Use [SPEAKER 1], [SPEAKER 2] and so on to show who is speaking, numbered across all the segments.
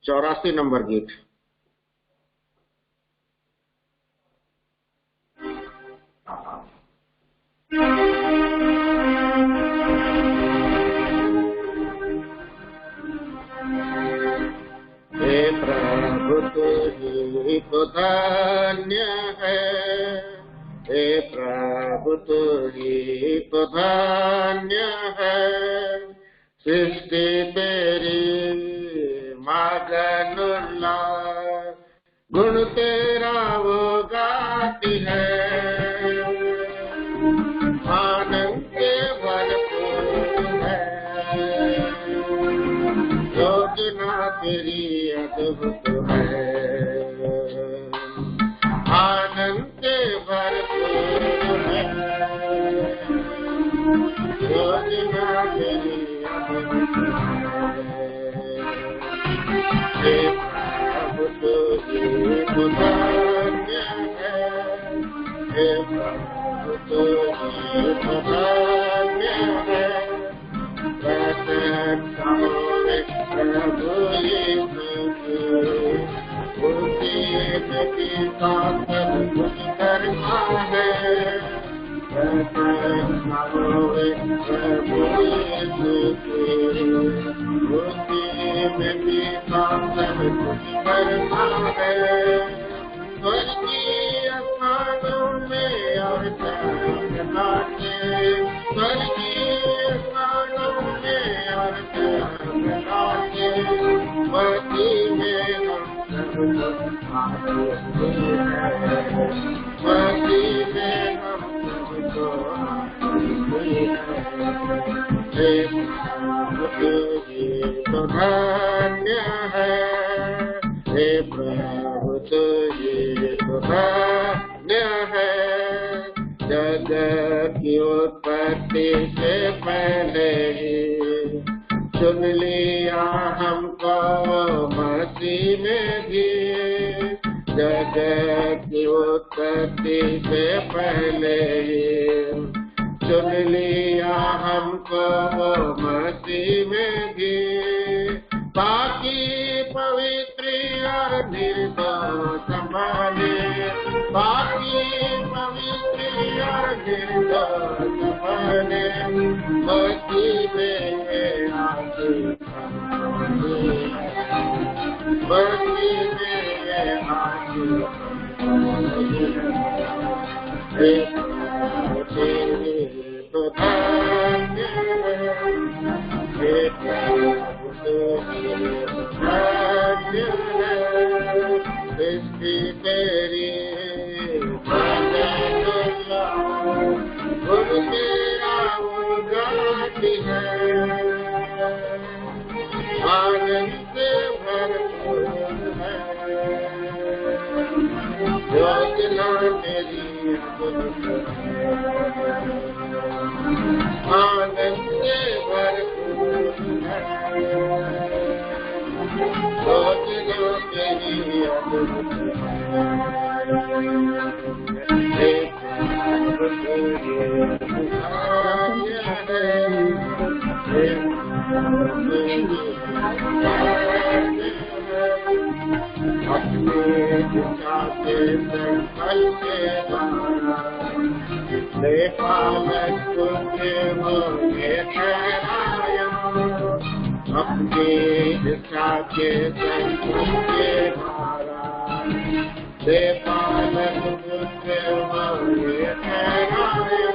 [SPEAKER 1] 84 number गीत। हे प्रभु तू ही तो धन्य है, हे प्रभु तू ही तो धन्य है, सृष्टि तेरी मगन उल्लास, गुण तेरा वो गाती है, आनंद से भरपूर है, योजना तेरी अद्भुत है, आनंद से भरपूर है, योजना तेरी अद्भुत है। हे प्रभु तू ही तो धन्य है, हे प्रभु तू ही तो धन्य है, प्रभु यीशु का सब कुछ करना है, प्रभु यीशु का सब कुछ करना है, स्वर्गीय स्थानों में और चढ़ना है, स्वर्गीय स्थानों में और चढ़ना है, मसीह में हम सब आते हैं, मसीह में हम सबको आते हैं। हे प्रभु तू तो धन्य है, हे प्रभु तू तो धन्य है, जगत की उत्पत्ति से पहले ही चुन लिया हमको मसीह में भी, जगत की उत्पत्ति से पहले ही चुन लिया हमको मसीह में भी, ताकि पवित्र और निर्दोष संभाले, ताकि पवित्र और निर्दोष संभाले, मसीह में आके मसीह में आके तो धन्य है, हे प्रभु धन्य है, सृष्टि तेरी मगन उल्लास, गुण तेरा वो गाती है, आनंद से भरपूर है, योजना तेरी अद्भुत है, आनंद से भरपूर है, योजना तेरी अद्भुत है। हे प्रभु तू ही धन्य है, हे प्रभु तू ही धन्य है, अपने पिता के संकल्प के द्वारा ले पालक तुझे मोहे ठहराया, अपने इच्छा के संकल्प के द्वारा ले पालक तुझे मोहे ठहराया,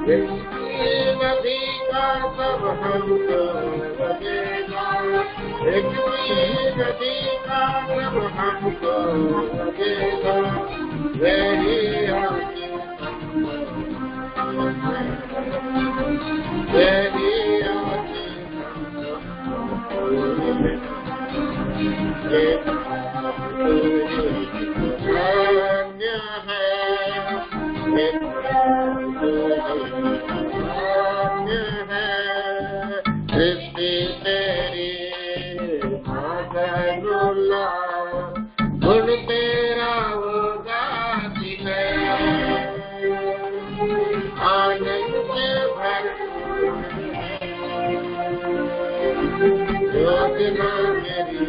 [SPEAKER 1] इसकी नदी का सब हमको लगेगा, इसकी नदी का सब हमको लगेगा, वही आके वही आके धन्य है, हे प्रभु धन्य है, सृष्टि तेरी मगन उल्लास, गुण तेरा वो गाती है, आनंद से भरपूर है, योजना मेरी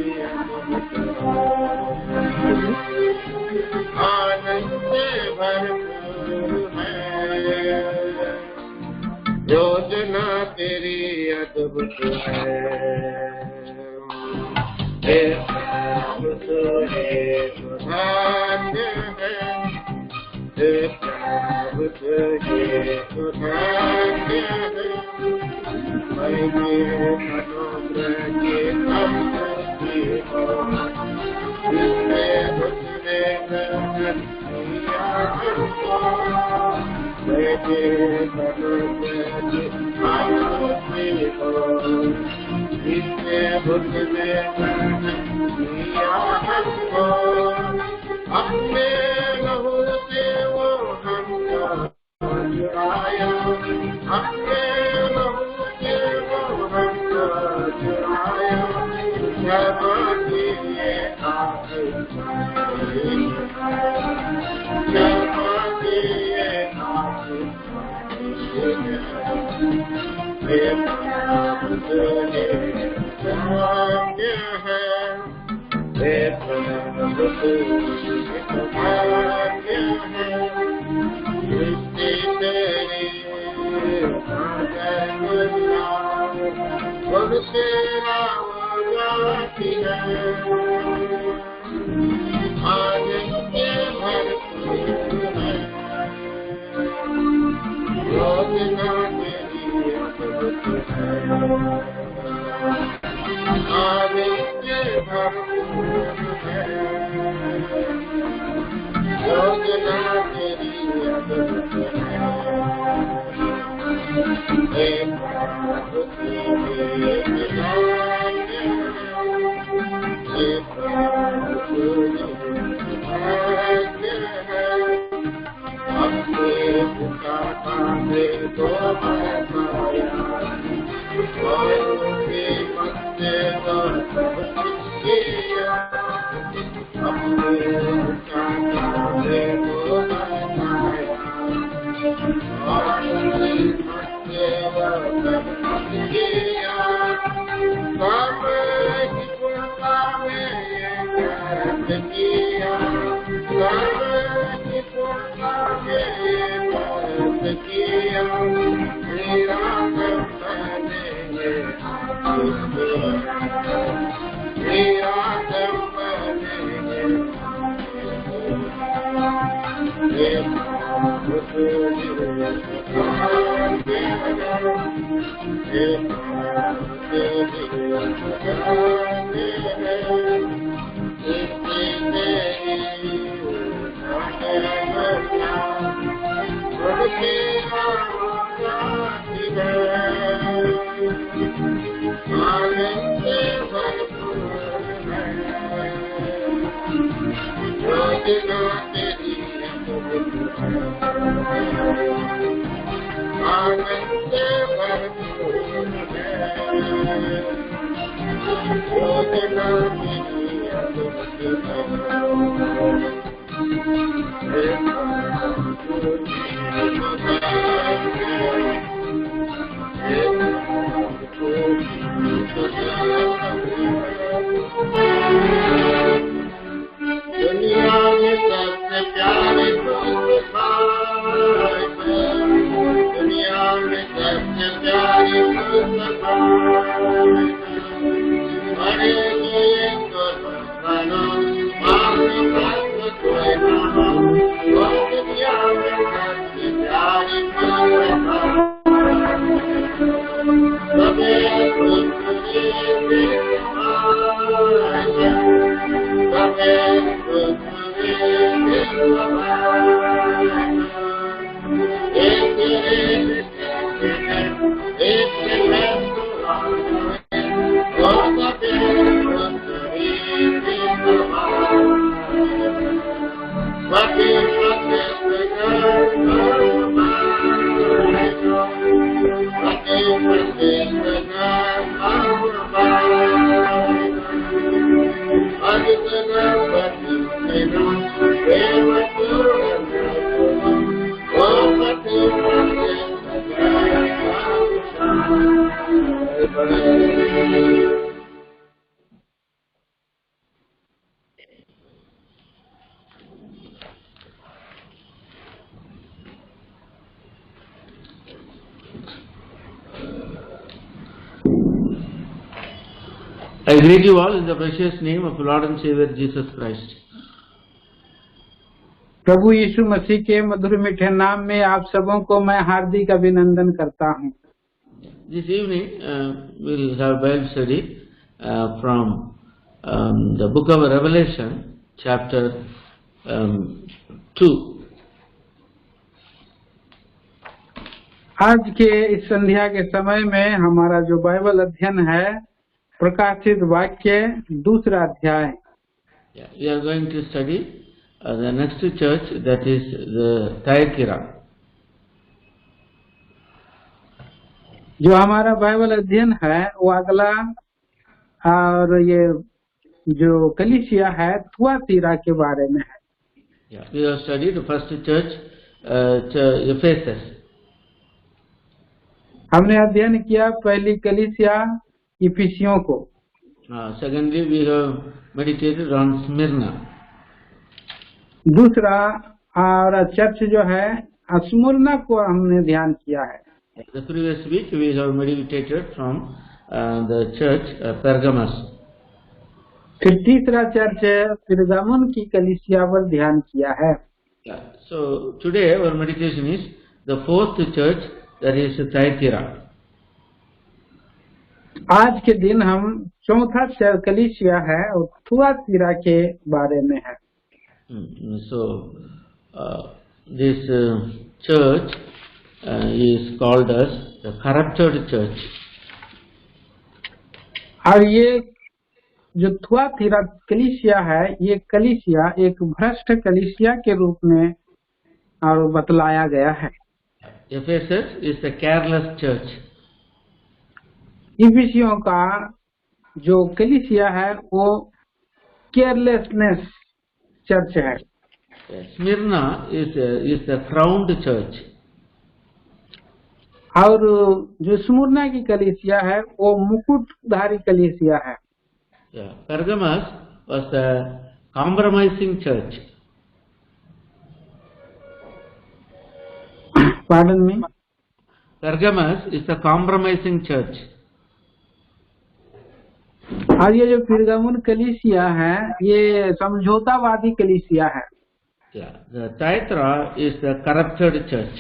[SPEAKER 1] I greet you all in the precious name of Lord and Savior Jesus Christ.
[SPEAKER 2] प्रभु यीशु मसीह के मधुर मीठे नाम में आप सबों को मैं हार्दिक अभिनंदन करता हूँ।
[SPEAKER 1] This evening we'll have Bible study from the book of Revelation, chapter 2.
[SPEAKER 2] आज के इस संध्या के समय में हमारा जो बाइबल अध्ययन है प्रकाशित वाक्य 2 अध्याय।
[SPEAKER 1] We are going to study the next church, that is the Thyatira.
[SPEAKER 2] जो हमारा बाइबल अध्ययन है वो अगला और ये जो कलीसिया है थुआतीरा के बारे में है।
[SPEAKER 1] We have studied the first church, Ephesus.
[SPEAKER 2] हमने अध्ययन किया पहली कलीसिया इफिसियों को।
[SPEAKER 1] Secondly, we have meditated on Smyrna.
[SPEAKER 2] दूसरा और चर्च जो है स्मुरना को हमने ध्यान किया है।
[SPEAKER 1] The previous week we have meditated from the church Pergamos.
[SPEAKER 2] फिर तीसरा चर्च पिरगामुन की कलीसिया पर ध्यान किया है।
[SPEAKER 1] So today our meditation is the fourth church, that is Thyatira.
[SPEAKER 2] आज के दिन हम चौथा कलीसिया है और थुआतीरा के बारे में है।
[SPEAKER 1] So this church is called as the corrupted church.
[SPEAKER 2] और ये जो थुआतीरा कलीसिया है ये कलीसिया एक भ्रष्ट कलीसिया के रूप में और बतलाया गया है।
[SPEAKER 1] Ephesus is the careless church.
[SPEAKER 2] इफिसियों का जो कलीसिया है वो केयरलेसनेस चर्च है।
[SPEAKER 1] Smyrna is the crowned church.
[SPEAKER 2] और जो स्मुरना की कलीसिया है वो मुकुटधारी कलीसिया है।
[SPEAKER 1] Pergamos was the compromising church.
[SPEAKER 2] Pardon me?
[SPEAKER 1] Pergamos is the compromising church.
[SPEAKER 2] और ये जो पिरगामुन कलीसिया है ये समझौतावादी कलीसिया है।
[SPEAKER 1] The Thyatira is the corrupted church.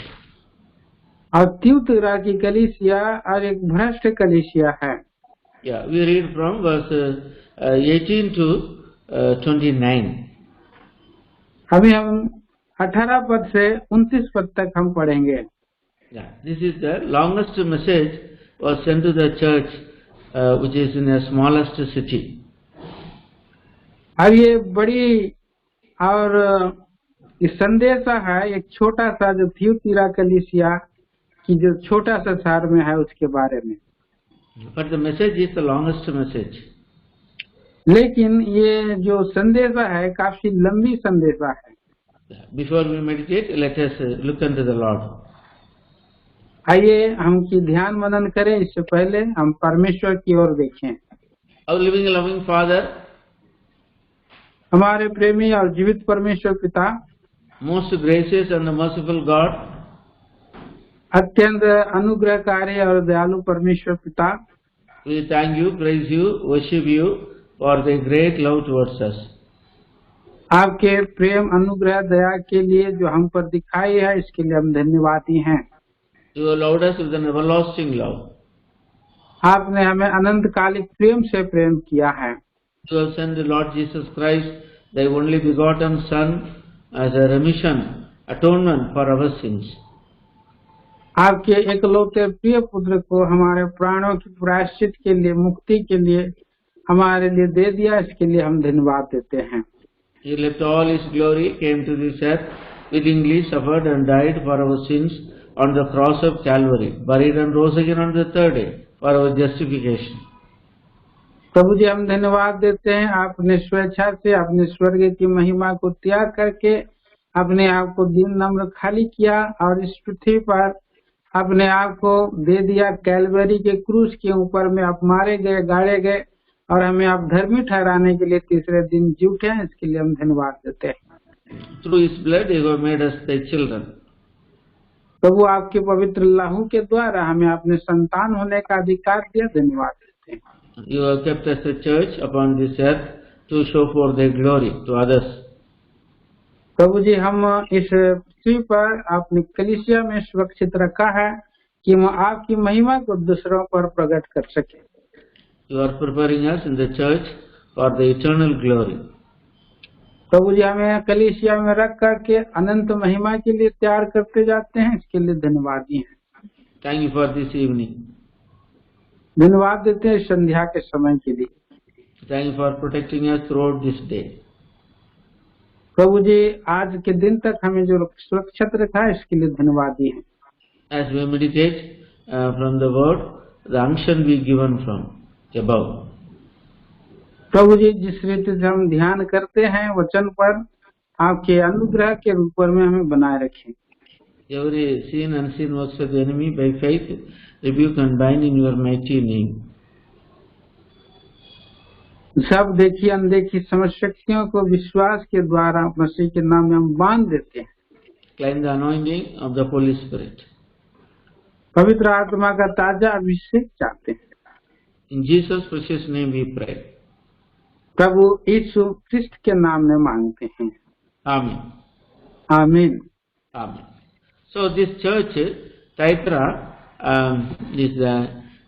[SPEAKER 2] और थुआतीरा की कलीसिया और एक भ्रष्ट कलीसिया है।
[SPEAKER 1] We read from verse 18 to 29.
[SPEAKER 2] अभी हम 18 पद से 29 पद तक हम पढ़ेंगे।
[SPEAKER 1] This is the longest message was sent to the church which is in the smallest city.
[SPEAKER 2] अब ये बड़ी और इस संदेशा है एक छोटा सा जो थुआतीरा कलीसिया की जो छोटा सा शहर में है उसके बारे में।
[SPEAKER 1] But the message is the longest message.
[SPEAKER 2] लेकिन ये जो संदेशा है काफी लंबी संदेशा है।
[SPEAKER 1] Before we meditate, let us look unto the Lord.
[SPEAKER 2] आइए हम की ध्यान मनन करें, इससे पहले हम परमेश्वर की ओर देखें।
[SPEAKER 1] Our living and loving Father,
[SPEAKER 2] हमारे प्रेमी और जीवित परमेश्वर पिता,
[SPEAKER 1] most gracious and merciful God,
[SPEAKER 2] अत्यंत अनुग्रहकारी और दयालु परमेश्वर पिता,
[SPEAKER 1] we thank you, praise you, worship you for the great love towards us.
[SPEAKER 2] आपके प्रेम अनुग्रह दया के लिए जो हम पर दिखाई है इसके लिए हम धन्यवादी हैं।
[SPEAKER 1] You have loved us with an everlasting love.
[SPEAKER 2] आपने हमें अनंतकालिक प्रेम से प्रेम किया है।
[SPEAKER 1] You have sent the Lord Jesus Christ, thy only begotten Son, as a remission, atonement for our sins.
[SPEAKER 2] आपके एकलौते प्रिय पुत्र को हमारे प्राणों की प्रायश्चित के लिए, मुक्ति के लिए हमारे लिए दे दिया, इसके लिए हम धन्यवाद देते हैं।
[SPEAKER 1] He left all his glory, came to this earth, willingly suffered and died for our sins on the cross of Calvary, buried and rose again on the third day for our justification.
[SPEAKER 2] प्रभु जी हम धन्यवाद देते हैं, आपने स्वेच्छा से अपने स्वर्ग की महिमा को त्याग करके अपने आप को दीन नम्र खाली किया और इस पृथ्वी पर अपने आप को दे दिया। कैलवरी के क्रूस के ऊपर में आप मारे गए, गाड़े गए और हमें आप धर्मी ठहराने के लिए तीसरे दिन जी उठे हैं, इसके लिए हम धन्यवाद देते हैं।
[SPEAKER 1] Through his blood you have made us thy children.
[SPEAKER 2] प्रभु आपके पवित्र लहू के द्वारा हमें अपने संतान होने का अधिकार दिया, धन्यवाद देते हैं।
[SPEAKER 1] You have kept us a church upon this earth to show forth their glory to others.
[SPEAKER 2] प्रभु जी, हम इस पृथ्वी पर अपनी कलीसिया में सुरक्षित रखा है कि हम आपकी महिमा को दूसरों पर प्रकट कर सके।
[SPEAKER 1] You are preparing us in the church for the eternal glory.
[SPEAKER 2] प्रभु जी, हमें कलीसिया में रख करके अनंत महिमा के लिए तैयार करते जाते हैं, इसके लिए धन्यवाद दिए हैं।
[SPEAKER 1] Thank you for this evening.
[SPEAKER 2] धन्यवाद देते हैं संध्या के समय के लिए।
[SPEAKER 1] Thank you for protecting us throughout this day.
[SPEAKER 2] प्रभु जी, आज के दिन तक हमें जो सुरक्षित रखा है, इसके लिए धन्यवाद दिए हैं।
[SPEAKER 1] As we meditate from the word, the unction we given from above.
[SPEAKER 2] प्रभु जी, जिस रीति से हम ध्यान करते हैं वचन पर, आपके अनुग्रह के रूप में हमें बनाए रखें।
[SPEAKER 1] Every seen and unseen works of the enemy, by faith, rebuke and bind in your mighty name.
[SPEAKER 2] सब देखी अनदेखी समझ शक्तियों को विश्वास के द्वारा मसीह के नाम में हम बांध देते हैं।
[SPEAKER 1] Claim the anointing of the Holy Spirit.
[SPEAKER 2] पवित्र आत्मा का ताजा अभिषेक चाहते हैं।
[SPEAKER 1] In Jesus' precious name we pray.
[SPEAKER 2] प्रभु यीशु ख्रिस्त के नाम में मांगते हैं।
[SPEAKER 1] Amen.
[SPEAKER 2] आमीन।
[SPEAKER 1] Amen. So this church, Thyatira,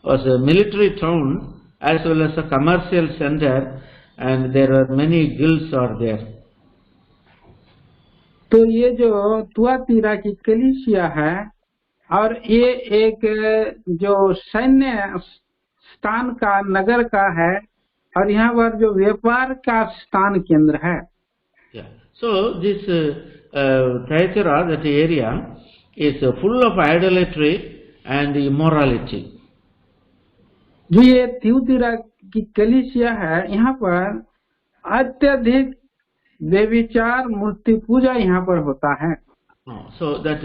[SPEAKER 1] was a military town as well as a commercial center, and there were many guilds are there.
[SPEAKER 2] तो ये जो तुआतीरा की कलीसिया है, और ये एक जो सैन्य स्थान का नगर का है, और यहाँ पर जो व्यापार का स्थान केंद्र है।
[SPEAKER 1] Yeah. So this Thyatira, that area, is full of idolatry and immorality.
[SPEAKER 2] जो ये तुआतीरा की कलीसिया है, यहाँ पर अत्यधिक व्यभिचार, मूर्ति पूजा यहाँ पर होता है।
[SPEAKER 1] So that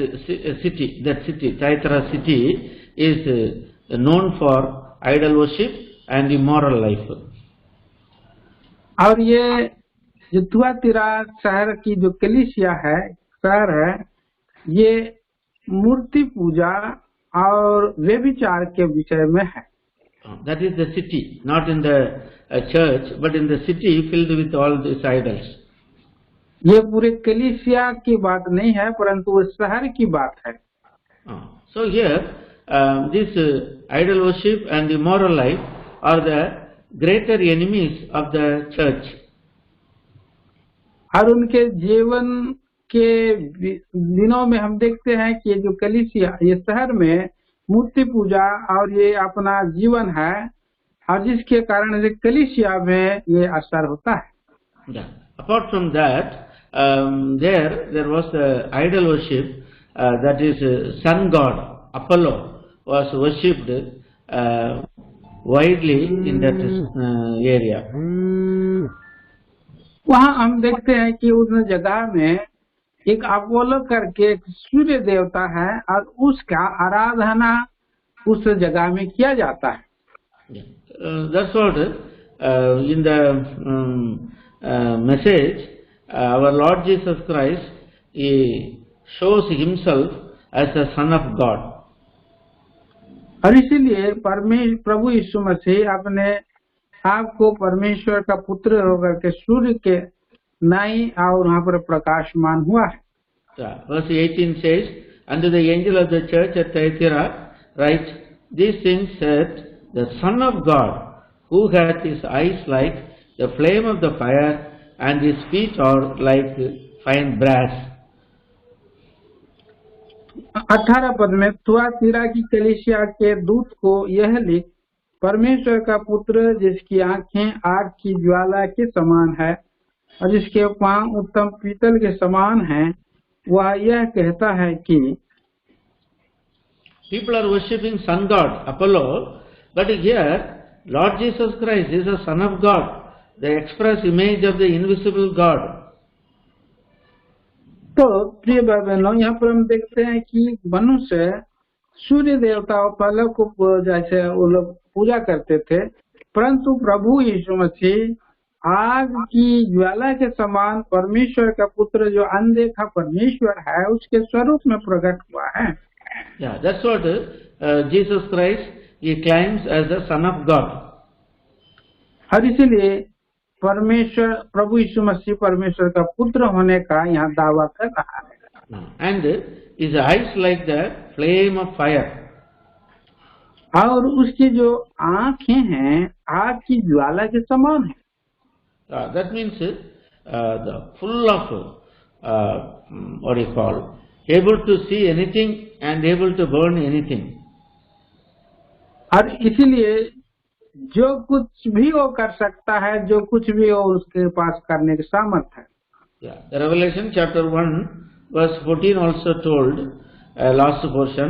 [SPEAKER 1] city, Thyatira city, is known for idol worship and immoral life.
[SPEAKER 2] और ये जो तुआतीरा शहर की जो कलीसिया है, शहर है, ये मूर्ति पूजा और व्यभिचार के विषय में है।
[SPEAKER 1] That is the city, not in the church, but in the city filled with all these idols.
[SPEAKER 2] ये पूरे कलीसिया की बात नहीं है, परंतु वो शहर की बात है।
[SPEAKER 1] So here, this idol worship and immoral life are the greater enemies of the church.
[SPEAKER 2] और उनके जीवन के दिनों में हम देखते हैं कि ये जो कलीसिया, ये शहर में मूर्ति पूजा और ये अपना जीवन है, और जिसके कारण ये कलीसिया में ये असर होता है।
[SPEAKER 1] Yeah. Apart from that, there was the idol worship, that is sun god Apollo was worshipped widely in that area.
[SPEAKER 2] वहाँ हम देखते हैं कि उस जगह में एक अपोलो करके एक सूर्य देवता है, और उसका आराधना उस जगह में किया जाता है।
[SPEAKER 1] That's what in the message, our Lord Jesus Christ, He shows Himself as the Son of God.
[SPEAKER 2] और इसीलिए प्रभु यीशु मसीह अपने आप को परमेश्वर का पुत्र होकर के सूर्य के नाई और वहाँ पर प्रकाशमान हुआ है।
[SPEAKER 1] Verse 18 says, "Unto the angel of the church at Thyatira write, these things said the Son of God, who hath his eyes like the flame of the fire, and his feet are like fine brass."
[SPEAKER 2] 18 पद में, तुआतीरा की कलीसिया के दूत को यह लिख, परमेश्वर का पुत्र जिसकी आंखें आग की ज्वाला के समान है और जिसके पांव उत्तम पीतल के समान हैं, वह यह कहता है कि
[SPEAKER 1] People are worshipping sun god Apollo, but here Lord Jesus Christ is the Son of God, the express image of the invisible God.
[SPEAKER 2] तो प्रिय बहनों, यहाँ पर हम देखते हैं कि मनुष्य सूर्य देवता अपोलो को जैसे वो लोग पूजा करते थे, परंतु प्रभु यीशु मसीह आग की ज्वाला के समान परमेश्वर का पुत्र, जो अनदेखा परमेश्वर है, उसके स्वरूप में प्रकट हुआ है।
[SPEAKER 1] Yeah, that's what Jesus Christ, He claims as the Son of God.
[SPEAKER 2] और इसीलिए परमेश्वर प्रभु यीशु मसीह परमेश्वर का पुत्र होने का यहाँ दावा कर रहा है।
[SPEAKER 1] And his eyes like the flame of fire.
[SPEAKER 2] और उसकी जो आंखें हैं आग की ज्वाला के समान है।
[SPEAKER 1] That means the full of what do you call, able to see anything and able to burn anything.
[SPEAKER 2] और इसीलिए जो कुछ भी वो कर सकता है, जो कुछ भी वो उसके पास करने की सामर्थ है।
[SPEAKER 1] Yeah, the Revelation chapter 1 verse 14 also told last portion,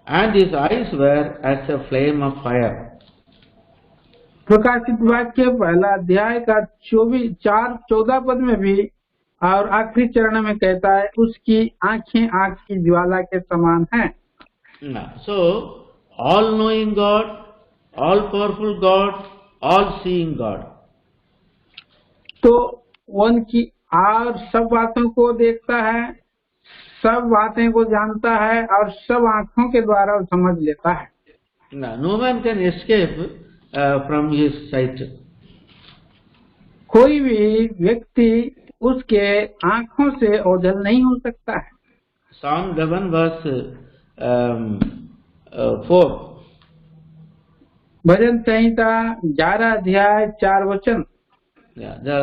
[SPEAKER 1] and his eyes were as a flame of fire.
[SPEAKER 2] प्रकाशित वाक्य पहला अध्याय का 14 पद में भी और आखिरी चरण में कहता है उसकी आंखें आग की ज्वाला के समान हैं।
[SPEAKER 1] So all knowing God, all powerful God, all seeing God.
[SPEAKER 2] तो उनकी और सब बातों को देखता है, सब बातें को जानता है और सब आंखों के द्वारा समझ लेता है।
[SPEAKER 1] No man can escape from his sight.
[SPEAKER 2] कोई भी व्यक्ति उसके आंखों से ओझल नहीं हो सकता है।
[SPEAKER 1] Psalm 11 verse 4.
[SPEAKER 2] भजन संहिता 11 अध्याय 4 वचन।
[SPEAKER 1] Yeah, the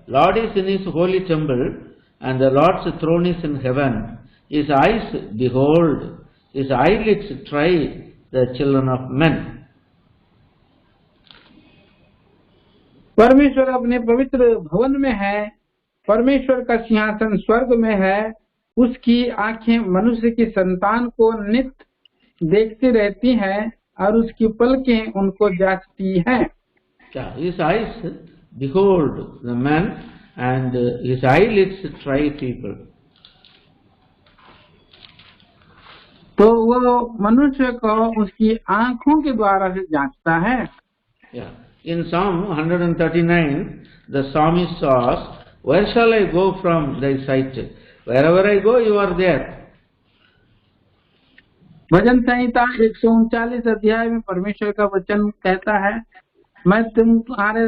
[SPEAKER 1] Lord is in his holy temple and the Lord's throne is in heaven. His eyes behold, his eyelids try the children of men.
[SPEAKER 2] परमेश्वर अपने पवित्र भवन में है, परमेश्वर का सिंहासन स्वर्ग में है, उसकी आंखें मनुष्य की संतान को नित्य देखती रहती हैं और उसकी पलकें उनको जांचती हैं।
[SPEAKER 1] His eyes behold the man and his eyelids try people.
[SPEAKER 2] तो वो मनुष्य को उसकी आंखों के द्वारा से जांचता है।
[SPEAKER 1] Yeah. In Psalm 139, the psalmist asks, "Where shall I go from thy sight? Wherever I go, you are there."
[SPEAKER 2] भजन संहिता 139 अध्याय में परमेश्वर का वचन कहता है, मैं तुम्हारे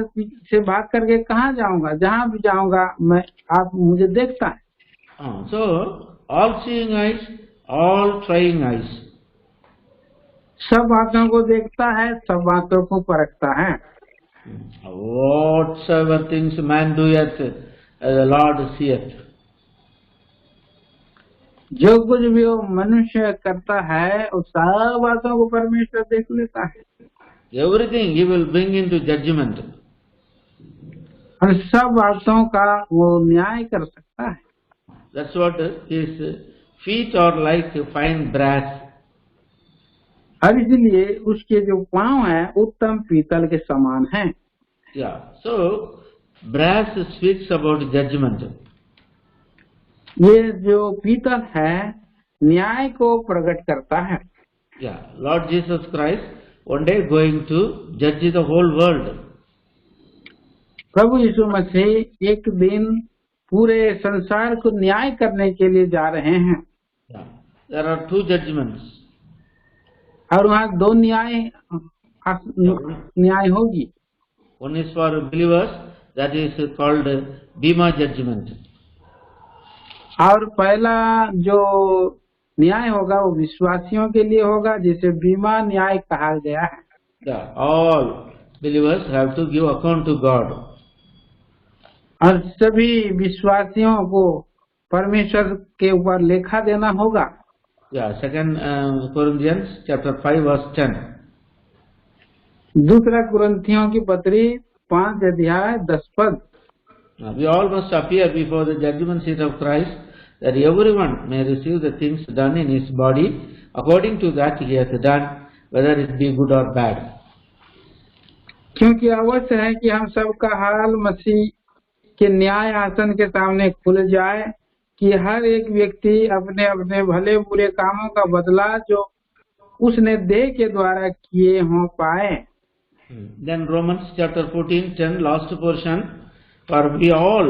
[SPEAKER 2] से भाग करके कहाँ जाऊंगा, जहाँ भी जाऊंगा मैं आप मुझे देखता है।
[SPEAKER 1] So all seeing eyes, all trying eyes.
[SPEAKER 2] सब बातों को देखता है, सब बातों को परखता है।
[SPEAKER 1] Whatsoever things man doeth, the Lord seeth.
[SPEAKER 2] जो कुछ भी वो मनुष्य करता है उस सब बातों को परमेश्वर देख लेता है।
[SPEAKER 1] Everything he will bring into judgment.
[SPEAKER 2] और सब बातों का वो न्याय कर सकता है।
[SPEAKER 1] That's what his feet are like fine brass.
[SPEAKER 2] और इसलिए उसके जो पांव हैं उत्तम पीतल के समान हैं।
[SPEAKER 1] Yeah. So brass speaks about judgment.
[SPEAKER 2] ये जो पीतल है न्याय को प्रकट करता है।
[SPEAKER 1] Yeah. Lord Jesus Christ one day going to judge the whole world.
[SPEAKER 2] प्रभु यीशु मसीह एक दिन पूरे संसार को न्याय करने के लिए जा रहे हैं।
[SPEAKER 1] Yeah. There are two judgments.
[SPEAKER 2] और वहाँ दो न्याय होगी।
[SPEAKER 1] One is for believers, that is called Bema judgment.
[SPEAKER 2] और पहला जो न्याय होगा वो विश्वासियों के लिए होगा, जिसे बीमा न्याय कहा गया है।
[SPEAKER 1] Yeah, all believers have to give account to God.
[SPEAKER 2] और सभी विश्वासियों को परमेश्वर के ऊपर लेखा देना होगा।
[SPEAKER 1] Yeah, 2 Corinthians chapter 5 verse 10.
[SPEAKER 2] दूसरा कुरिन्थियों की पत्री 5 अध्याय 10 पद।
[SPEAKER 1] We all must appear before the judgment seat of Christ, that everyone may receive the things done in his body according to that he hath done, whether it be good or bad.
[SPEAKER 2] क्योंकि अवश्य है कि हम सबका हाल मसीह के न्याय आसन के सामने खुल जाए, कि हर एक व्यक्ति अपने अपने भले बुरे कामों का बदला जो उसने देह के द्वारा किए हों पाए।
[SPEAKER 1] Then Romans chapter 14:10, last portion, for we all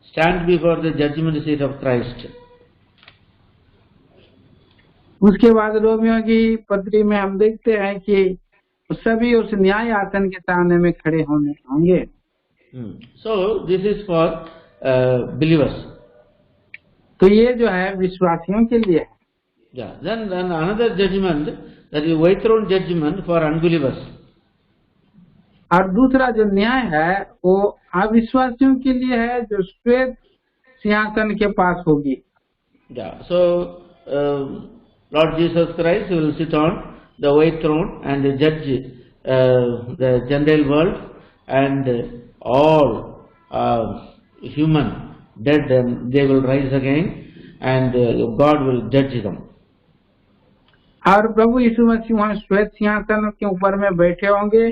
[SPEAKER 1] stand before the judgment seat of Christ.
[SPEAKER 2] उसके बाद रोमियो की पत्री में हम देखते हैं कि सभी उस न्याय आसन के सामने में खड़े होंगे।
[SPEAKER 1] So this is for believers.
[SPEAKER 2] तो ये जो है विश्वासियों के लिए है।
[SPEAKER 1] Yeah. Then another judgment, that is white throne judgment for unbelievers.
[SPEAKER 2] और दूसरा जो न्याय है वो अविश्वासियों के लिए है, जो श्वेत सिंहासन के पास होगी।
[SPEAKER 1] Yeah. So Lord Jesus Christ will sit on the white throne and judge the Gentile world, and all human dead, and they will rise again, and God will judge them.
[SPEAKER 2] और प्रभु यीशु मसीह वहाँ श्वेत सिंहासन के ऊपर में बैठे होंगे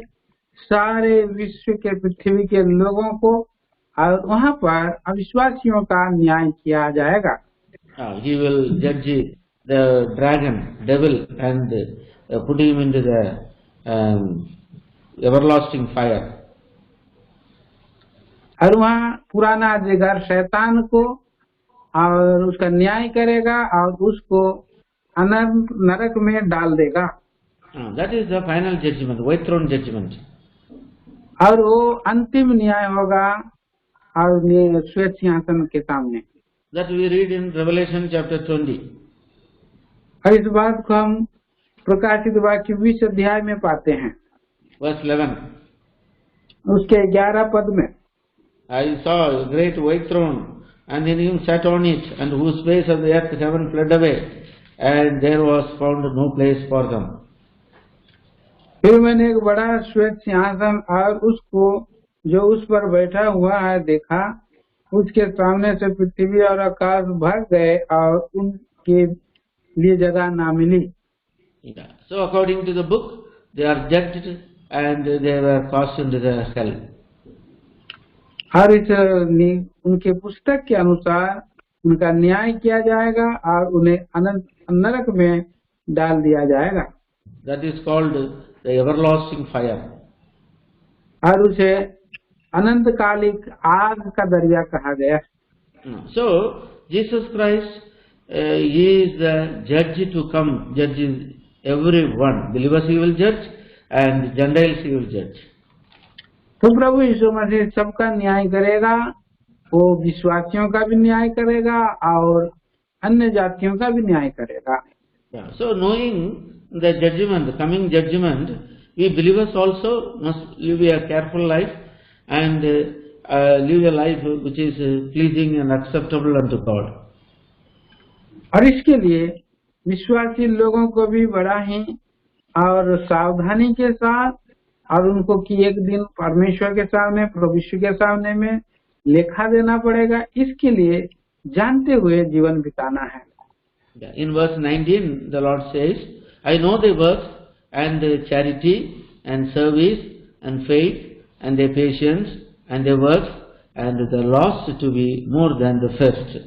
[SPEAKER 2] सारे विश्व के पृथ्वी के लोगों को, और वहाँ पर अविश्वासियों का न्याय किया जाएगा।
[SPEAKER 1] He will judge the dragon, devil, and put him into the everlasting fire.
[SPEAKER 2] और वहाँ पुराना जिगर शैतान को और उसका न्याय करेगा और उसको अनंत नरक में डाल देगा।
[SPEAKER 1] That is the final judgment, white throne judgment.
[SPEAKER 2] और वो अंतिम न्याय होगा और श्वेत सिंहासन के सामने।
[SPEAKER 1] That we read in Revelation chapter 20.
[SPEAKER 2] और इस बात को हम प्रकाशित वाक्य 20 अध्याय में पाते हैं,
[SPEAKER 1] Verse 11.
[SPEAKER 2] उसके 11 पद में।
[SPEAKER 1] I saw a great white throne, and in him sat on it, and whose face of the earth heaven fled away, and there was found no place for them.
[SPEAKER 2] फिर मैंने एक बड़ा श्वेत सिंहासन और उसको जो उस पर बैठा हुआ है देखा, उसके सामने से पृथ्वी और आकाश भाग गए और उनके लिए जगह ना मिली।
[SPEAKER 1] Yeah. So according to the book, they are judged and they were cast into the hell.
[SPEAKER 2] और इस उनके पुस्तक के अनुसार उनका न्याय किया जाएगा और उन्हें अनंत नरक में डाल दिया जाएगा।
[SPEAKER 1] That is called the everlasting fire.
[SPEAKER 2] और उसे अनंतकालिक आग का दरिया कहा गया।
[SPEAKER 1] So Jesus Christ he is the judge to come, judges everyone. Believers he will judge, and Gentiles he will judge.
[SPEAKER 2] तो प्रभु यीशु मसीह सबका न्याय करेगा, वो विश्वासियों का भी न्याय करेगा और अन्य जातियों का भी न्याय करेगा।
[SPEAKER 1] Yeah. So knowing the judgment, the coming judgment, we believers also must live a careful life and live a life which is pleasing and acceptable unto God.
[SPEAKER 2] और इसके लिए विश्वासी लोगों को भी बड़ा ही और सावधानी के साथ, और उनको कि एक दिन परमेश्वर के सामने, प्रभु यीशु के सामने में लेखा देना पड़ेगा, इसके लिए जानते हुए जीवन बिताना है।
[SPEAKER 1] In verse 19, the Lord says, I know their works and their charity and service and faith and their patience and their works, and the lost to be more than the first.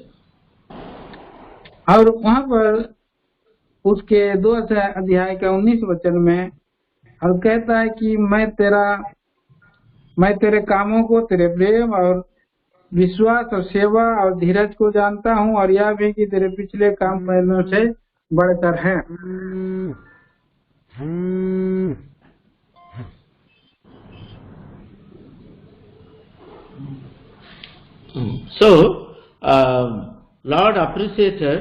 [SPEAKER 2] और वहाँ पर उसके 2 अध्याय के 19 वचन में और कहता है कि मैं तेरे कामों को, तेरे प्रेम और विश्वास और सेवा और धीरज को जानता हूँ, और यह भी कि तेरे पिछले काम पहलों से बढ़कर है।
[SPEAKER 1] So Lord appreciated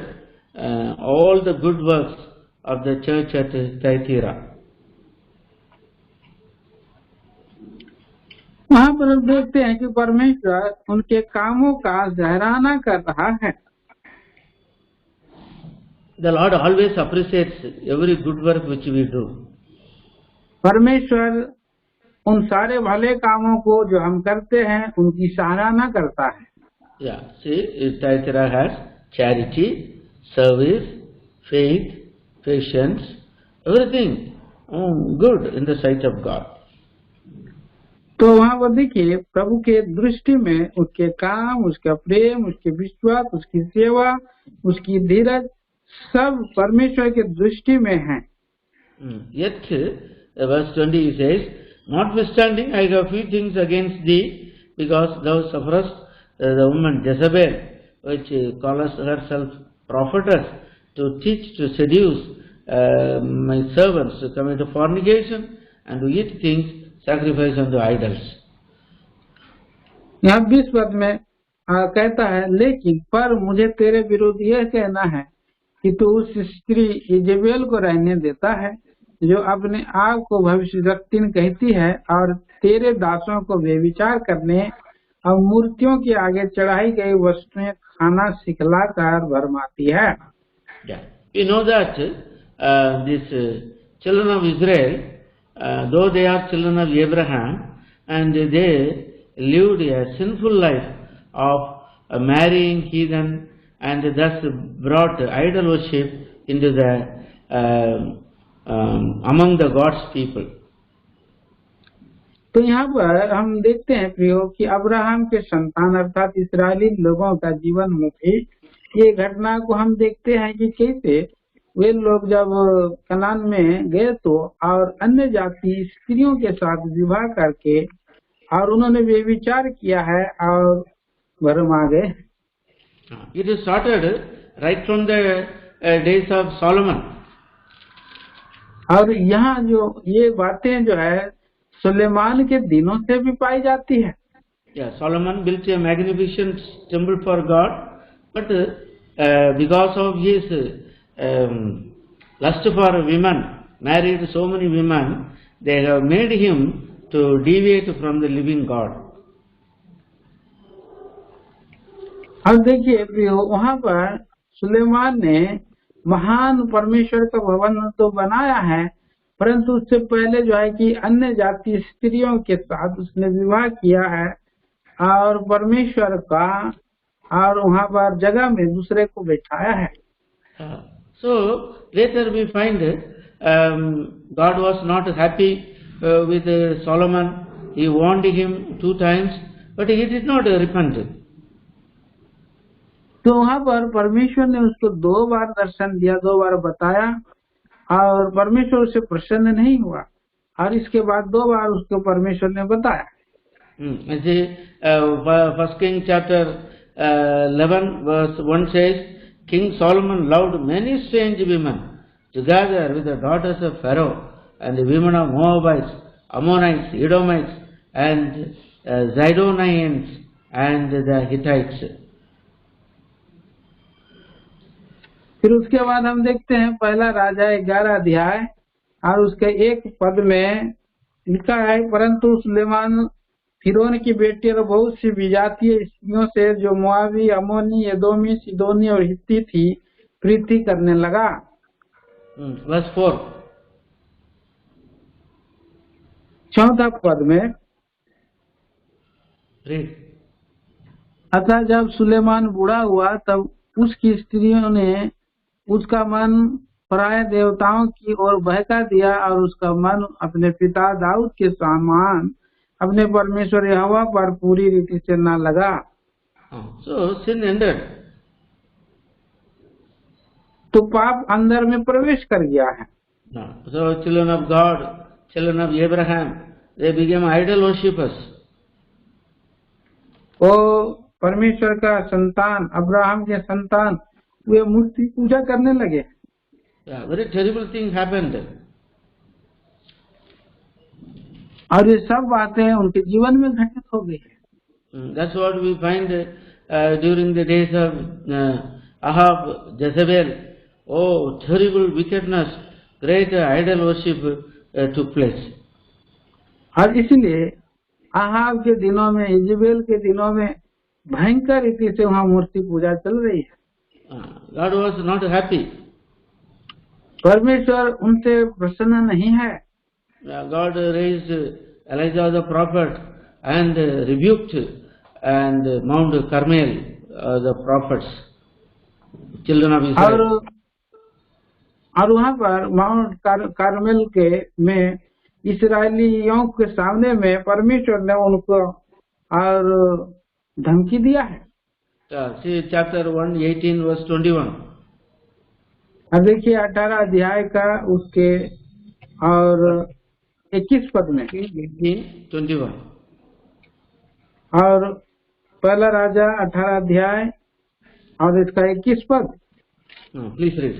[SPEAKER 1] all the good works of the church at Thyatira.
[SPEAKER 2] वहाँ पर हम देखते हैं कि परमेश्वर उनके कामों का सराहना कर रहा है।
[SPEAKER 1] The Lord always appreciates every good work which we do.
[SPEAKER 2] परमेश्वर उन सारे भले कामों को जो हम करते हैं उनकी सराहना करता है।
[SPEAKER 1] Yeah, see, Thyatira has charity, service, faith, patience, everything good in the sight of God.
[SPEAKER 2] तो वहाँ पर देखिए प्रभु के दृष्टि में उसके काम, उसका प्रेम, उसके विश्वास, उसकी सेवा, उसकी धीरज सब परमेश्वर के दृष्टि में है।
[SPEAKER 1] Yet, verse 20 he says, notwithstanding I have few things against thee, because thou sufferest the woman Jezebel, which calleth herself prophetess, to teach, to seduce my servants to come into fornication and to eat things sacrificed unto idols.
[SPEAKER 2] यहाँ 20 पद में कहता है, लेकिन पर मुझे तेरे विरुद्ध यह कहना है कि तू उस स्त्री इजेबेल को रहने देता है जो अपने आप को भविष्यवक्तिन कहती है और तेरे दासों को व्यभिचार करने और मूर्तियों के आगे चढ़ाई गई वस्तुएं खाना सिखलाकर भरमाती है।
[SPEAKER 1] Yeah. You know that these children of Israel, though they are children of Abraham, and they lived a sinful life of marrying heathen and thus brought idol worship into the among the God's people.
[SPEAKER 2] तो यहाँ पर हम देखते हैं प्रियो कि Abraham के संतान अर्थात इस्राएली लोगों का जीवन में भी ये घटना को हम देखते हैं कि कैसे वे लोग जब कनान में गए तो और अन्य जाति स्त्रियों के साथ विवाह करके और उन्होंने व्यभिचार किया है और भरमा गए।
[SPEAKER 1] It is started right from the days of Solomon.
[SPEAKER 2] और यहाँ जो ये बातें जो है सुलेमान के दिनों से भी पाई जाती है।
[SPEAKER 1] Yeah, Solomon built a magnificent temple for God, but because of his lust for women, married so many women, they have made him to deviate from the living God.
[SPEAKER 2] अब देखिए प्रियो, वहाँ पर सुलेमान ने महान परमेश्वर का भवन तो बनाया है, परंतु उससे पहले जो है कि अन्य जाति स्त्रियों के साथ उसने विवाह किया है और परमेश्वर का और वहाँ पर जगह में दूसरे को बैठाया है।
[SPEAKER 1] So later we find God was not happy with Solomon. He warned him 2 times, but he did not repent.
[SPEAKER 2] तो वहाँ पर परमेश्वर ने उसको 2 बार दर्शन दिया, 2 बार बताया और परमेश्वर उससे प्रसन्न नहीं हुआ और इसके बाद 2 बार उसको परमेश्वर ने बताया।
[SPEAKER 1] First King chapter 11 verse 1 says, King Solomon loved many strange women together with the daughters of Pharaoh and the women of Moabites, Ammonites, Edomites and Zidonians and the Hittites.
[SPEAKER 2] फिर उसके बाद हम देखते हैं पहला राजा 11 अध्याय और उसके 1 पद में लिखा है, परंतु सुलेमान फिरौन की बेटी और बहुत सी विजातीय स्त्रियों से जो मोआबी, अमोनी, एदोमी, सिदोनी और हित्ती थी प्रीति करने लगा।
[SPEAKER 1] Verse 4.
[SPEAKER 2] 4 पद में अतः जब सुलेमान बूढ़ा हुआ तब उसकी स्त्रियों ने उसका मन पराये देवताओं की ओर बहका दिया और उसका मन अपने पिता दाऊद के समान अपने परमेश्वर यहोवा पर पूरी रीति से न लगा।
[SPEAKER 1] So sin entered.
[SPEAKER 2] तो पाप अंदर में प्रवेश कर गया है।
[SPEAKER 1] So children of God, children of Abraham, they became idol worshippers.
[SPEAKER 2] वो परमेश्वर का संतान, अब्राहम के संतान, वे मूर्ति पूजा करने लगे।
[SPEAKER 1] Yeah, very terrible thing happened.
[SPEAKER 2] और ये सब बातें उनके जीवन में घटित हो गई है।
[SPEAKER 1] That's what we find during the days of Ahab, Jezebel. Oh, terrible wickedness, great idol worship took place.
[SPEAKER 2] और इसलिए आहाब के दिनों में, इजेबेल के दिनों में भयंकर रीति से वहाँ मूर्ति पूजा चल रही है।
[SPEAKER 1] God was not happy.
[SPEAKER 2] परमेश्वर उनसे प्रसन्न नहीं है।
[SPEAKER 1] God raised Elijah the prophet and rebuked and Mount Carmel the prophets, children of Israel.
[SPEAKER 2] और वहाँ पर माउंट कार्मेल के में इस्राएलियों के सामने में परमेश्वर ने उनको और धमकी दिया है।
[SPEAKER 1] See chapter 1:18 verse 21.
[SPEAKER 2] अब देखिए 18 अध्याय का उसके और 21 पद में
[SPEAKER 1] 18:21
[SPEAKER 2] और पहला राजा 18 अध्याय और इसका 21 पद।
[SPEAKER 1] Please read.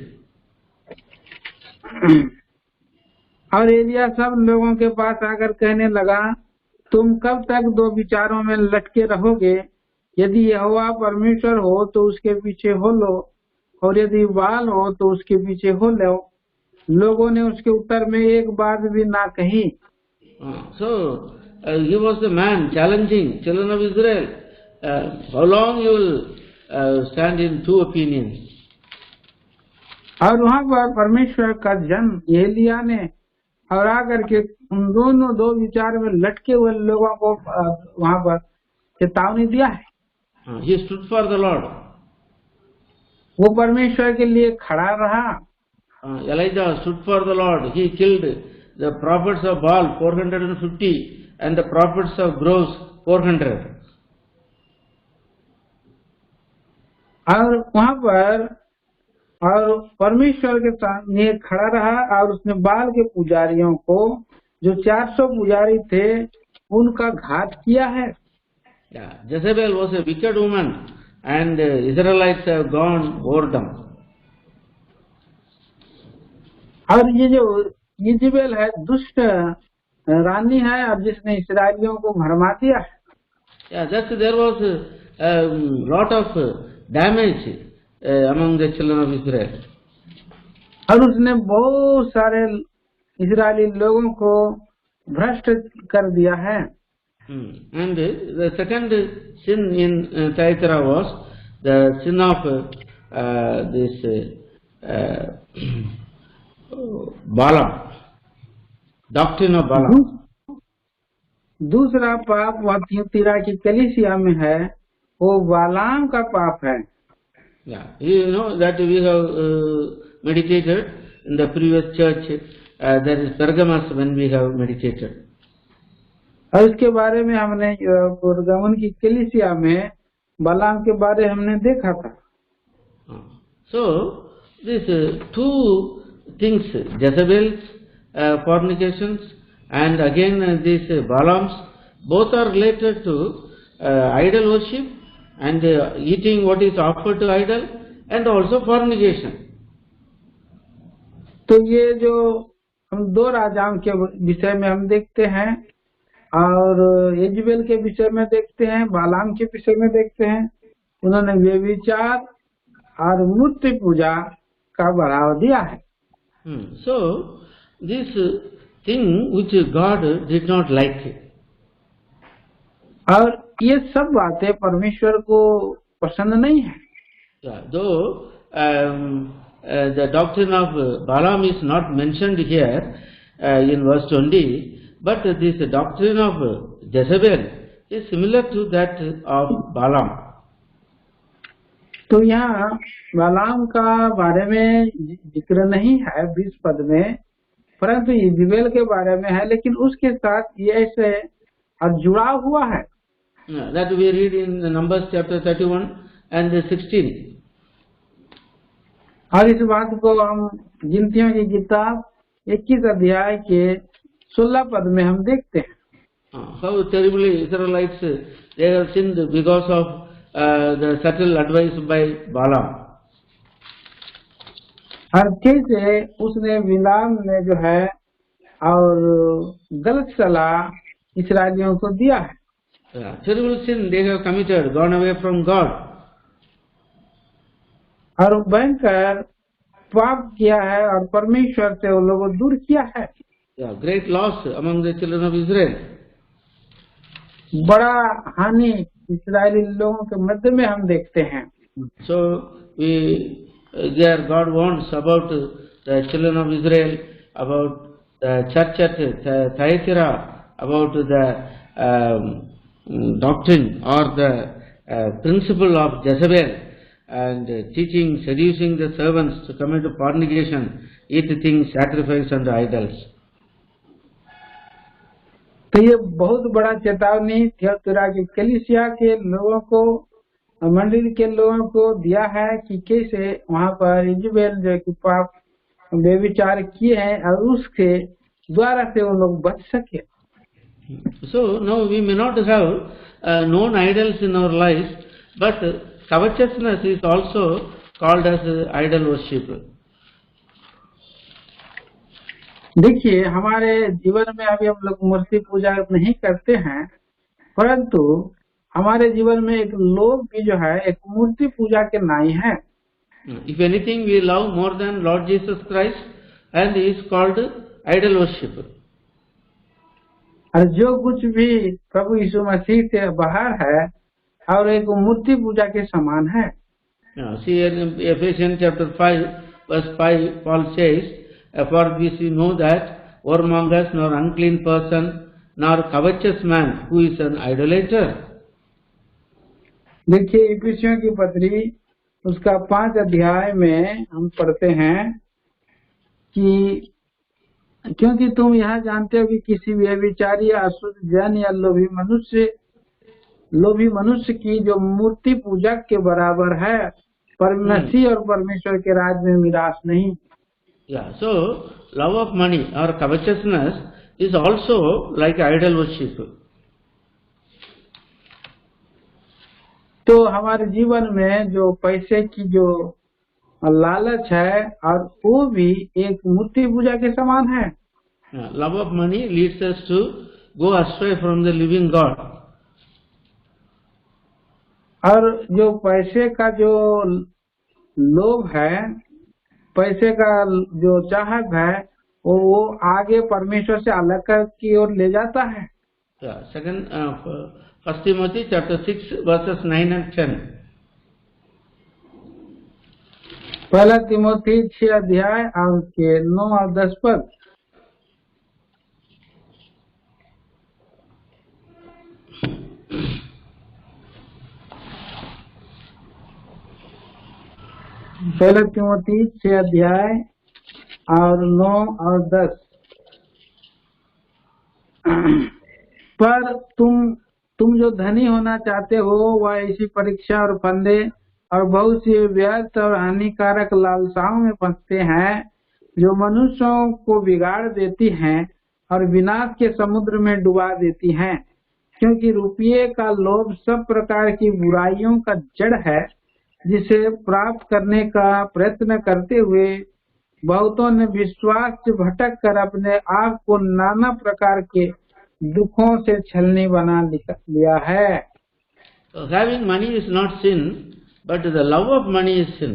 [SPEAKER 2] और एलिया सब लोगों के पास आकर कहने लगा, तुम कब तक दो विचारों में लटके रहोगे? यदि यहोवा परमेश्वर हो तो उसके पीछे हो लो, और यदि बाल हो तो उसके पीछे हो लो। लोगों ने उसके उत्तर में एक बात भी ना कही।
[SPEAKER 1] So he was the man challenging children of Israel. How long you will stand in two opinions?
[SPEAKER 2] और वहाँ पर परमेश्वर का जन एलिया ने और आकर के उन दोनों दो विचार में लटके हुए लोगों को वहाँ पर चेतावनी दिया है।
[SPEAKER 1] He stood for the Lord.
[SPEAKER 2] वो परमेश्वर के लिए खड़ा रहा।
[SPEAKER 1] Elijah stood for the Lord. He killed the prophets of Baal 450 and the prophets of groves 400.
[SPEAKER 2] और वहाँ पर और परमेश्वर के सामने खड़ा रहा और उसने बाल के पुजारियों को, जो 400 पुजारी थे, उनका घात किया है।
[SPEAKER 1] Jezebel was a wicked woman and Israelites have gone whoredom.
[SPEAKER 2] और ये जो इजेबेल है दुष्ट रानी है और जिसने इस्राएलियों को भरमा दिया है।
[SPEAKER 1] That there was a lot of damage among the children of Israel.
[SPEAKER 2] और उसने बहुत सारे इजरायली लोगों को भ्रष्ट कर दिया है।
[SPEAKER 1] And the second sin in Thyatira was the sin of this Balaam, doctrine of Balaam.
[SPEAKER 2] दूसरा पाप वह थियोतिरा की कलीसिया में है, वो बालाम का पाप है।
[SPEAKER 1] You know that we have meditated in the previous church. There is Pergamos when we have meditated.
[SPEAKER 2] और इसके बारे में हमने पुरगमन की कलीसिया में बालाम के बारे हमने देखा था।
[SPEAKER 1] So these two things, Jezebel's fornications and again these Balaams, both are related to idol worship and eating what is offered to idol and also fornication.
[SPEAKER 2] तो ये जो हम दो राजाओं के विषय में हम देखते हैं और इजेबेल के विषय में देखते हैं, बालाम के विषय में देखते हैं, उन्होंने व्यभिचार और मूर्ति पूजा का बढ़ावा दिया है।
[SPEAKER 1] So this thing which God did not like.
[SPEAKER 2] और ये सब बातें परमेश्वर को पसंद नहीं है।
[SPEAKER 1] Though the doctrine of Balaam is not mentioned here in verse 20, but this doctrine of Jezebel is similar to that of Balaam.
[SPEAKER 2] तो यहाँ बालाम का बारे में जिक्र नहीं है 20 पद में, परंतु इजेबेल के बारे में है, लेकिन उसके साथ ये ऐसे जुड़ा हुआ है।
[SPEAKER 1] That we read in Numbers chapter 31 and 16.
[SPEAKER 2] और इस बात को हम गिनतियों की किताब 21 अध्याय के 16 पद में हम देखते हैं।
[SPEAKER 1] How terribly Israelites they have sinned because of the subtle advice by Balaam.
[SPEAKER 2] और कैसे उसने बिलाम ने जो है और गलत सलाह इस्राएलियों को दिया है।
[SPEAKER 1] Terrible sin they have committed, gone away from God.
[SPEAKER 2] और भयंकर पाप किया है और परमेश्वर से वो लोगों दूर किया है।
[SPEAKER 1] Great loss among the children of Israel.
[SPEAKER 2] बड़ा हानि इस्राएली लोगों के मध्य में हम देखते हैं।
[SPEAKER 1] So there God warns about the children of Israel, about the church at Thyatira, about the doctrine or the principle of Jezebel and teaching, seducing the servants to commit fornication, eat things sacrificed unto idols.
[SPEAKER 2] तो ये बहुत बड़ा चेतावनी थियोतिरा की कलीसिया के लोगों को, मंडली के लोगों को दिया है कि कैसे वहाँ पर इजेबेल जो कि पाप व्यभिचार किए हैं और उसके द्वारा से वो लोग बच सके।
[SPEAKER 1] So now we may not have known idols in our lives, but covetousness is also called as idol worship.
[SPEAKER 2] देखिए, हमारे जीवन में अभी हम लोग मूर्ति पूजा नहीं करते हैं, परंतु हमारे जीवन में एक लोग भी जो है एक मूर्ति पूजा के नाई है।
[SPEAKER 1] If anything we love more than Lord Jesus Christ, and is called idol worship.
[SPEAKER 2] और जो कुछ भी प्रभु यीशु मसीह से बाहर है और एक मूर्ति पूजा के समान है।
[SPEAKER 1] See in Ephesians chapter 5 verse 5, Paul says, "For this we know that whoremongers, nor unclean person, nor covetous man, who is an idolater."
[SPEAKER 2] देखिए, इफिसियों की पत्री उसका 5 अध्याय में हम पढ़ते हैं कि क्योंकि तुम यह जानते हो कि किसी व्यभिचारी या अशुद्ध जन या लोभी मनुष्य की जो मूर्ति पूजक के बराबर है मसीह और परमेश्वर के राज्य में मिरास नहीं।
[SPEAKER 1] Yeah, so love of money or covetousness is also like idol worship.
[SPEAKER 2] तो हमारे जीवन में जो पैसे की जो लालच है और वो भी एक मूर्ति पूजा के समान है।
[SPEAKER 1] Love of money leads us to go astray from the living God.
[SPEAKER 2] और जो पैसे का जो लोभ है, पैसे का जो चाहत है, वो आगे परमेश्वर से अलग की ओर ले जाता है।
[SPEAKER 1] First Timothy chapter 6 verses 9 and 10.
[SPEAKER 2] पहला तिमोथी 6 अध्याय और उसके 9 और 10 पद। पहला तिमोथी 6 अध्याय और 9 और 10। पर तुम जो धनी होना चाहते हो वह ऐसी परीक्षा और फंदे और बहुत सी व्यर्थ और हानिकारक लालसाओं में फंसते हैं जो मनुष्यों को बिगाड़ देती हैं और विनाश के समुद्र में डुबा देती हैं, क्योंकि रुपये का लोभ सब प्रकार की बुराइयों का जड़ है, जिसे प्राप्त करने का प्रयत्न करते हुए बहुतों ने विश्वास से भटक कर अपने आप को नाना प्रकार के दुखों से छलनी बना लिया है।
[SPEAKER 1] So having money is not sin, but the love of money is sin.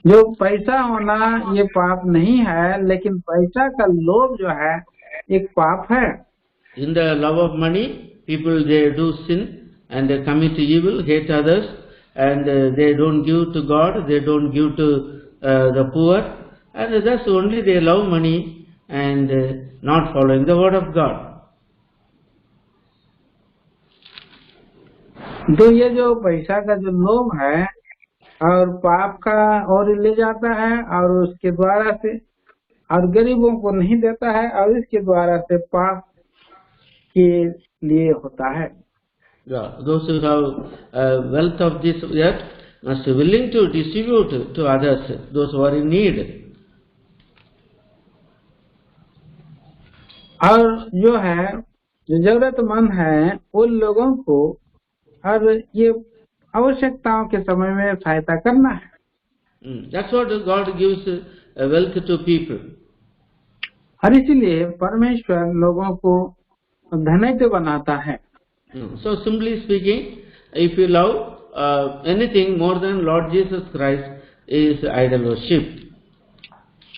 [SPEAKER 2] जो पैसा होना ये पाप नहीं है, लेकिन पैसा का लोभ जो है एक पाप है।
[SPEAKER 1] In the love of money, people they do sin and they commit evil, hate others, and they don't give to God, they don't give to the poor, and thus only they love money and not following the word of God.
[SPEAKER 2] तो ये जो पैसा का जो लोभ है और पाप का और ले जाता है और उसके द्वारा से और गरीबों को नहीं देता है और इसके द्वारा से पाप के लिए होता है।
[SPEAKER 1] Those who have wealth of this earth must be willing to distribute to others, those who are in need.
[SPEAKER 2] और जो है जो जरूरतमंद है उन लोगों को और ये आवश्यकताओं के समय में सहायता करना है।
[SPEAKER 1] That's what God gives wealth to people.
[SPEAKER 2] और इसलिए परमेश्वर लोगों को धनैर्य बनाता है।
[SPEAKER 1] So simply speaking, if you love anything more than Lord Jesus Christ, is idol worship.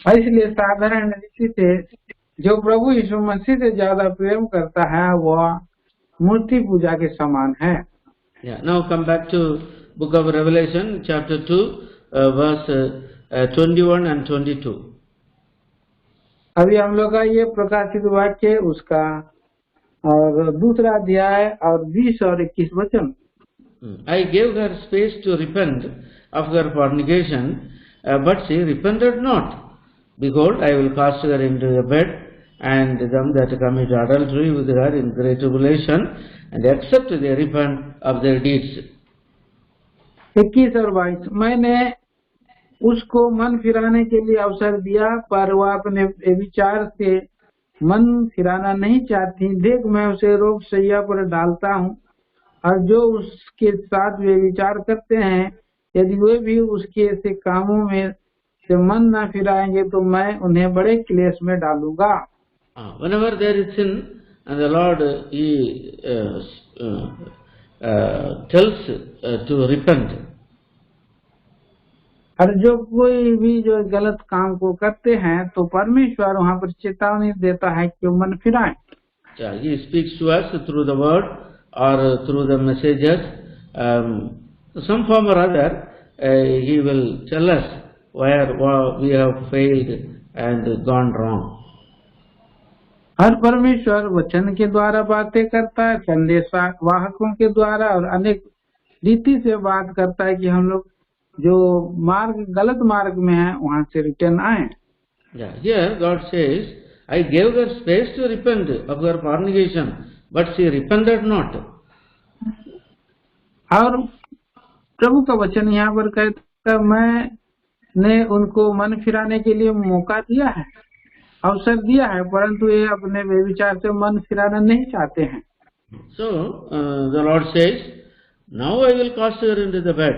[SPEAKER 2] और इसलिए साधारण रीति से जो प्रभु यीशु मसीह से ज्यादा प्रेम करता है वह मूर्ति पूजा के समान है।
[SPEAKER 1] Now come back to book of Revelation chapter 2 verse 21 and 22.
[SPEAKER 2] अभी हम लोग का ये प्रकाशित वाक्य उसका और दूसरा अध्याय और 20 और 21 वचन।
[SPEAKER 1] I gave her space to repent of her fornication, but she repented not. Behold, I will cast her into a bed, and them that commit adultery with her in great tribulation, and except they repent of their deeds.
[SPEAKER 2] 21 और 22। मैंने उसको मन फिराने के लिए अवसर दिया, पर वह अपने विचार से मन फिराना नहीं चाहती। देख, मैं उसे रोग शैया पर डालता हूँ, और जो उसके साथ वे विचार करते हैं, यदि वे भी उसके से कामों में से मन न फिराएंगे तो मैं उन्हें बड़े क्लेश में डालूंगा।
[SPEAKER 1] Whenever there is sin, and the Lord He tells to repent.
[SPEAKER 2] और जो कोई भी जो गलत काम को करते हैं तो परमेश्वर वहाँ पर चेतावनी देता है कि मन फिराएं।
[SPEAKER 1] He speaks to us through the word or through the messages. Some form or other, He will tell us where we have failed and gone wrong.
[SPEAKER 2] हर परमेश्वर वचन के द्वारा बातें करता है, संदेश वाहकों के द्वारा और अनेक रीति से बात करता है कि हम लोग जो गलत मार्ग में है वहाँ से रिटर्न आए।
[SPEAKER 1] Here God says, I gave her space to repent of her fornication, but she repented not.
[SPEAKER 2] और प्रभु का वचन यहाँ पर कहता है, मैंने उनको मन फिराने के लिए मौका दिया है, अवसर दिया है, परंतु ये अपने व्यभिचार से मन फिराना नहीं चाहते हैं।
[SPEAKER 1] So the Lord says, now I will cast her into the bed.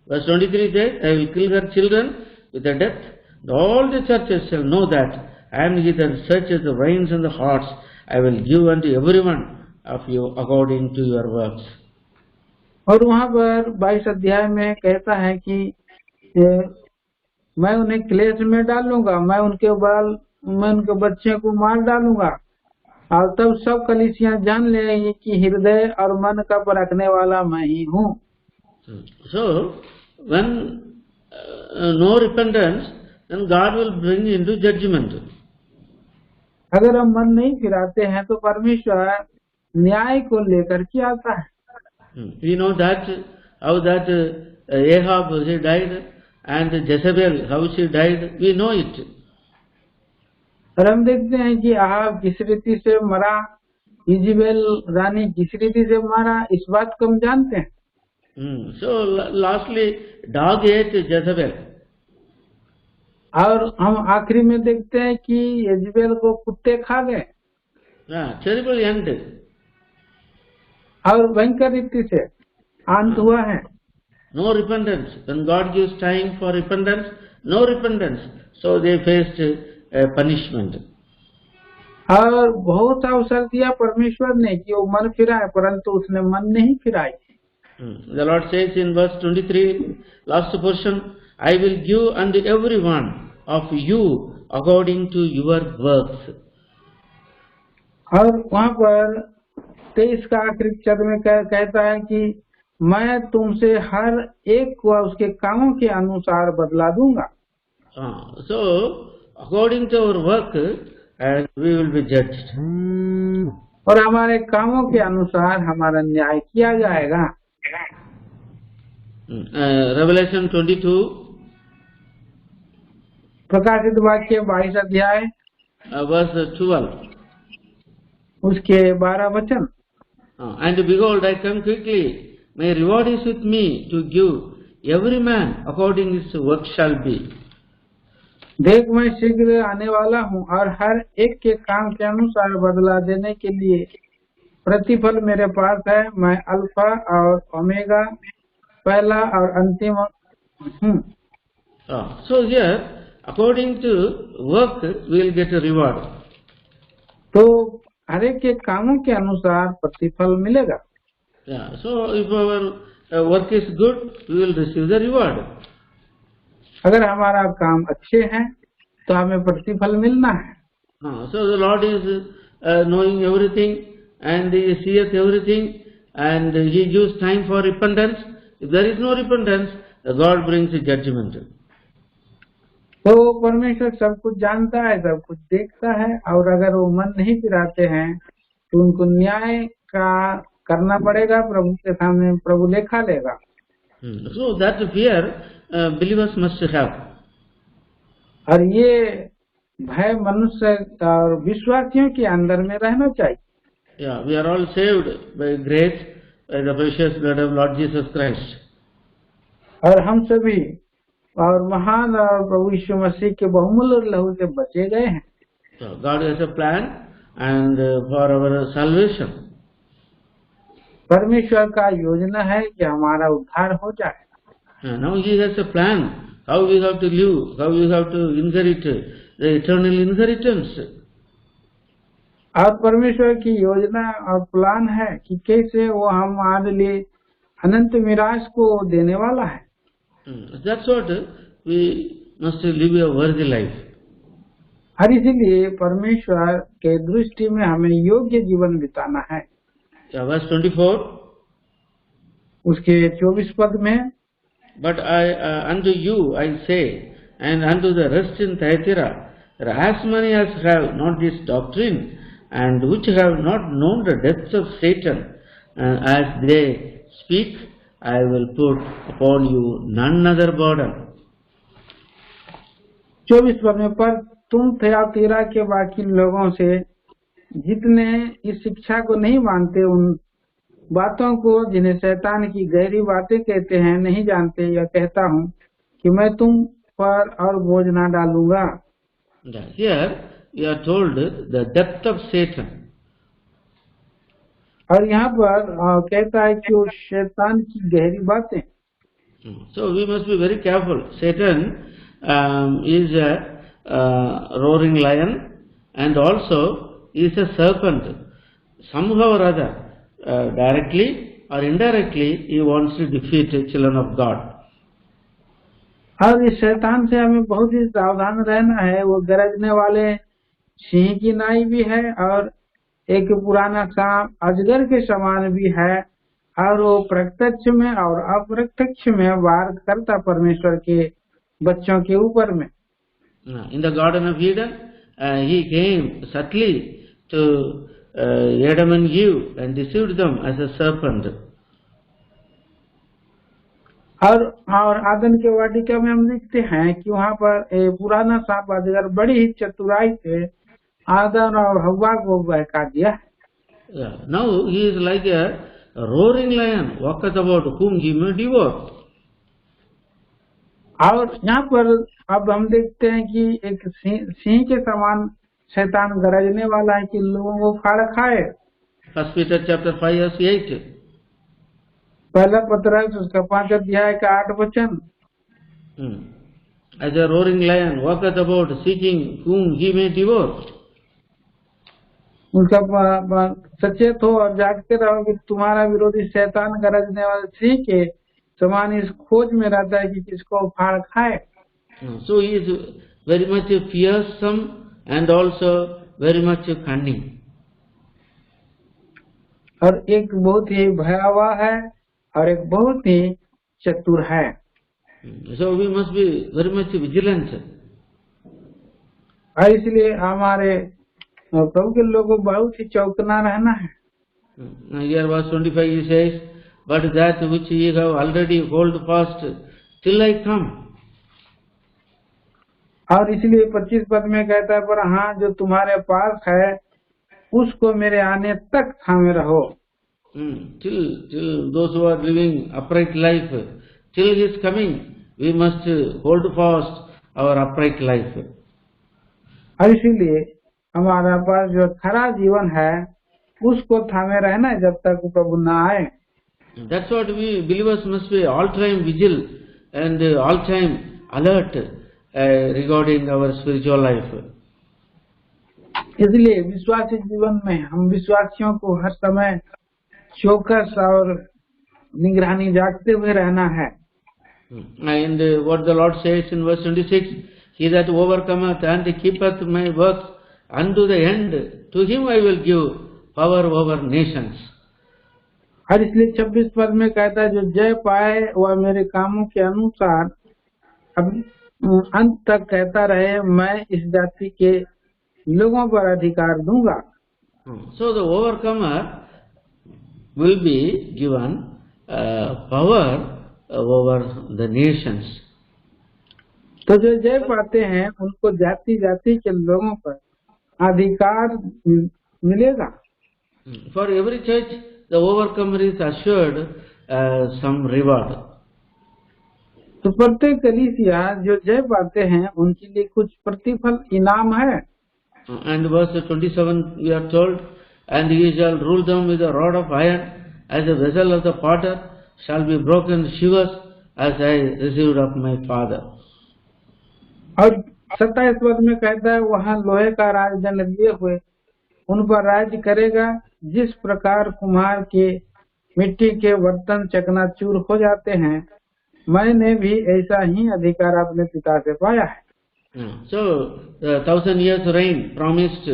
[SPEAKER 1] Verse 23 says, I will kill her children with the death. All the churches shall know that I am He that searches the reins and the hearts. I will give unto every one of you according to your works.
[SPEAKER 2] और वहाँ पर 22 अध्याय में कहता है कि मैं उन्हें क्लेश में डालूंगा, मैं उनके बच्चे को मार डालूंगा, और तब सब कलीसियां जान लेंगी कि हृदय और मन का परखने वाला मैं ही हूँ।
[SPEAKER 1] So when no repentance, then God will bring into judgment.
[SPEAKER 2] अगर हम मन नहीं फिराते हैं तो परमेश्वर न्याय को लेकर के आता है।
[SPEAKER 1] We know that how that Ahab he died and Jezebel how she died. We know it.
[SPEAKER 2] और हम देखते हैं कि आहाब किस रीति से मरा, इजेबेल रानी किस रीति से मारा, इस बात को हम जानते हैं।
[SPEAKER 1] So lastly dog ate Jezebel.
[SPEAKER 2] और हम आखिरी में देखते हैं कि इजेबेल को कुत्ते खा गए।
[SPEAKER 1] Terrible end.
[SPEAKER 2] और भयंकर रीति से अंत हुआ है।
[SPEAKER 1] No repentance. When God gives time for repentance, no repentance. So they faced punishment.
[SPEAKER 2] और बहुत अवसर दिया परमेश्वर ने कि वो मन फिराए, परंतु उसने मन नहीं फिराई।
[SPEAKER 1] The Lord says in verse 23, last portion, I will give unto every one of you according to your works.
[SPEAKER 2] और वहाँ पर 23 का आखिरी पद में कहता है कि मैं तुमसे हर एक को उसके कामों के अनुसार बदला दूंगा।
[SPEAKER 1] So according to our work, we will be judged.
[SPEAKER 2] और हमारे कामों के अनुसार हमारा न्याय किया जाएगा।
[SPEAKER 1] Revelation 22,
[SPEAKER 2] प्रकाशित वाक्य 22 अध्याय
[SPEAKER 1] verse 12.
[SPEAKER 2] उसके 12 वचन।
[SPEAKER 1] And behold, I come quickly. My reward is with me to give every man according his work shall be.
[SPEAKER 2] देख मैं शीघ्र आने वाला हूँ और हर एक के काम के अनुसार बदला देने के लिए प्रतिफल मेरे पास है। मैं अल्फा और ओमेगा, पहला और अंतिम हूँ।
[SPEAKER 1] So here, according to work, we will get a reward.
[SPEAKER 2] तो हर एक के कामों के अनुसार प्रतिफल मिलेगा।
[SPEAKER 1] So if our work is good, we will receive the reward.
[SPEAKER 2] अगर हमारा काम अच्छे हैं तो हमें प्रतिफल मिलना है।
[SPEAKER 1] So the Lord is knowing everything and He seeth everything and He gives time for repentance. If there is no repentance, God brings a judgment.
[SPEAKER 2] तो परमेश्वर सब कुछ जानता है, सब कुछ देखता है, और अगर वो मन नहीं फिराते हैं तो उनको न्याय का करना पड़ेगा, प्रभु के सामने प्रभु लेखा लेगा।
[SPEAKER 1] So that fear believers must have.
[SPEAKER 2] और ये भय मनुष्य और विश्वासियों के अंदर में रहना चाहिए।
[SPEAKER 1] We are all saved by grace, by the precious blood of Lord Jesus Christ.
[SPEAKER 2] और हम सभी और महान और प्रभु यीशु मसीह के बहुमूल्य लहू से बचे गए हैं।
[SPEAKER 1] So God has a plan and for our salvation.
[SPEAKER 2] परमेश्वर का योजना है कि हमारा उद्धार हो जाए।
[SPEAKER 1] Now He has a plan how we have to live, how we have to inherit the eternal inheritance.
[SPEAKER 2] और परमेश्वर की योजना और प्लान है कि कैसे वो हमारे लिए अनंत मिराज को देने वाला है।
[SPEAKER 1] That's what we must live a worthy life.
[SPEAKER 2] और इसीलिए परमेश्वर के दृष्टि में हमें योग्य जीवन बिताना है।
[SPEAKER 1] Verse 24.
[SPEAKER 2] उसके 24 पद में,
[SPEAKER 1] But unto you I say, and unto the rest in Thyatira, that as many as have not this doctrine, and which have not known the depths of Satan, as they speak, I will put upon you none other burden.
[SPEAKER 2] 24 पद में, पर तुम थयातीरा के बाकी लोगों से जितने इस शिक्षा को नहीं मानते, उन बातों को जिन्हें शैतान की गहरी बातें कहते हैं नहीं जानते, या कहता हूँ कि मैं तुम पर और बोझ ना डालूंगा।
[SPEAKER 1] Here you are told the depth of Satan.
[SPEAKER 2] और यहाँ पर कहता है कि वो शैतान की गहरी बातें।
[SPEAKER 1] So we must be very careful. Satan is a roaring lion, and also is a serpent. Somehow or other, directly or indirectly, he wants to defeat the children of God.
[SPEAKER 2] और इस शैतान से हमें बहुत ही सावधान रहना है। वो गरजने वाले सिंह की नाई भी है, और एक पुराना सांप अजगर के समान भी है, और वो प्रत्यक्ष में और अप्रत्यक्ष में वार करता परमेश्वर के बच्चों के ऊपर में।
[SPEAKER 1] In the Garden of Eden, he came subtly to Adam and Eve and deceived them as a serpent.
[SPEAKER 2] और आदन के वाटिका में हम देखते हैं कि वहाँ पर पुराना सांप अजगर बड़ी ही चतुराई से आदम और हव्वा को बहका दिया है।
[SPEAKER 1] Now he is like a roaring lion, walketh about, whom he may devour.
[SPEAKER 2] और यहाँ पर अब हम देखते हैं कि एक सिंह के समान शैतान गरजने वाला है कि लोगों को फाड़ खाए।
[SPEAKER 1] 1 Peter chapter 5 verse 8.
[SPEAKER 2] पहला पत्रस उसका 5 अध्याय का 8 वचन।
[SPEAKER 1] As a roaring lion walketh about, seeking whom he may devour.
[SPEAKER 2] उनका सचेत हो और जागते रहो कि तुम्हारा विरोधी शैतान गरजने वाले सिंह के समान इस खोज में रहता है कि किसको फाड़ खाए।
[SPEAKER 1] So he is very much fearsome and also very much cunning.
[SPEAKER 2] और एक बहुत ही भयावह है और एक बहुत ही चतुर है।
[SPEAKER 1] So we must be very much vigilant.
[SPEAKER 2] और इसलिए हमारे प्रभु के लोगों को बहुत ही चौकना रहना है।
[SPEAKER 1] Here verse 25 he says, but that which ye have already hold fast till I come.
[SPEAKER 2] और इसलिए 25 पद में कहता है, पर हाँ जो तुम्हारे पास है उसको मेरे आने तक थामे रहो।
[SPEAKER 1] Till those who are living upright life, till his coming, we must hold fast our upright life.
[SPEAKER 2] और इसीलिए हमारा पास जो खरा जीवन है उसको थामे रहना है जब तक प्रभु न आए।
[SPEAKER 1] That's what we believers must be all time vigil and all time alert regarding our spiritual life.
[SPEAKER 2] इसलिए विश्वासी जीवन में हम विश्वासियों को हर समय चौकस और निगरानी जागते हुए रहना है।
[SPEAKER 1] And what the Lord says in verse 26, he that overcometh and keepeth my works unto the end, to him I will give power over nations.
[SPEAKER 2] और इसलिए 26 पद में कहता है, जो जय पाए वह मेरे कामों के अनुसार अब अंत तक कहता रहे, मैं इस जाति के लोगों पर अधिकार दूंगा।
[SPEAKER 1] So the overcomer will be given power over the nations.
[SPEAKER 2] तो जो जय पाते हैं उनको जाति जाति के लोगों पर अधिकार मिलेगा।
[SPEAKER 1] For every church, the overcomer is assured some reward.
[SPEAKER 2] तो प्रत्येक कलीसिया जो जय पाते हैं उनके लिए कुछ प्रतिफल इनाम है।
[SPEAKER 1] And verse 27 we are told, and he shall rule them with a rod of iron, as a vessel of the potter shall be broken shivers, as I received of my father.
[SPEAKER 2] और 27 पद में कहता है वहाँ लोहे का राजदंड लिए हुए उन पर राज्य करेगा, जिस प्रकार कुम्हार के मिट्टी के बर्तन चकनाचूर हो जाते हैं, मैंने भी ऐसा ही अधिकार अपने पिता से पाया है।
[SPEAKER 1] So, the 1,000 years reign promised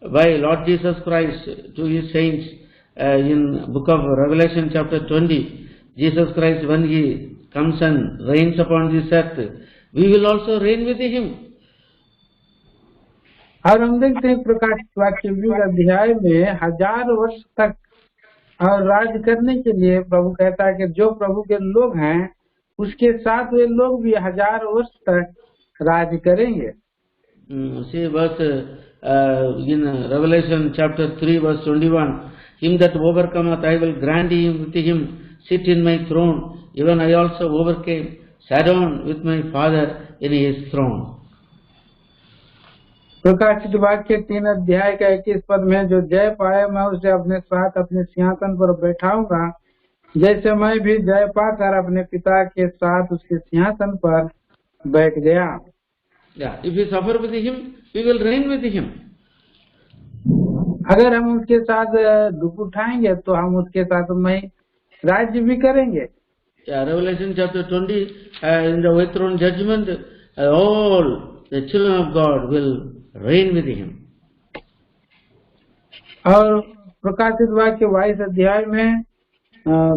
[SPEAKER 1] by Lord Jesus Christ to his saints in book of Revelation chapter 20, Jesus Christ, when he comes and reigns upon this earth, we will also reign with him.
[SPEAKER 2] और हम देखते हैं प्रकाशित वाक्य 20 अध्याय में 1000 वर्ष तक और राज करने के लिए प्रभु कहता है कि जो प्रभु के लोग हैं उसके साथ वे लोग भी 1000 वर्ष तक राज करेंगे।
[SPEAKER 1] See verse in Revelation chapter 3 verse 21, him that overcometh I will grant him with him sit in my throne, even I also overcame, sat down with my Father in his throne.
[SPEAKER 2] प्रकाशित वाक्य 3 अध्याय का 21 पद में जो जय पाए मैं उसे अपने साथ अपने सिंहासन पर बैठाऊंगा, जैसे मैं भी जय पाकर अपने पिता के साथ उसके सिंहासन पर बैठ गया।
[SPEAKER 1] If we suffer with him, we will reign with him.
[SPEAKER 2] अगर हम उसके साथ दुख उठाएंगे तो हम उसके साथ में राज्य भी करेंगे।
[SPEAKER 1] Revelation chapter 20, in the white throne judgment, all the children of God will reign with him.
[SPEAKER 2] और प्रकाशित वाक्य 22 अध्याय में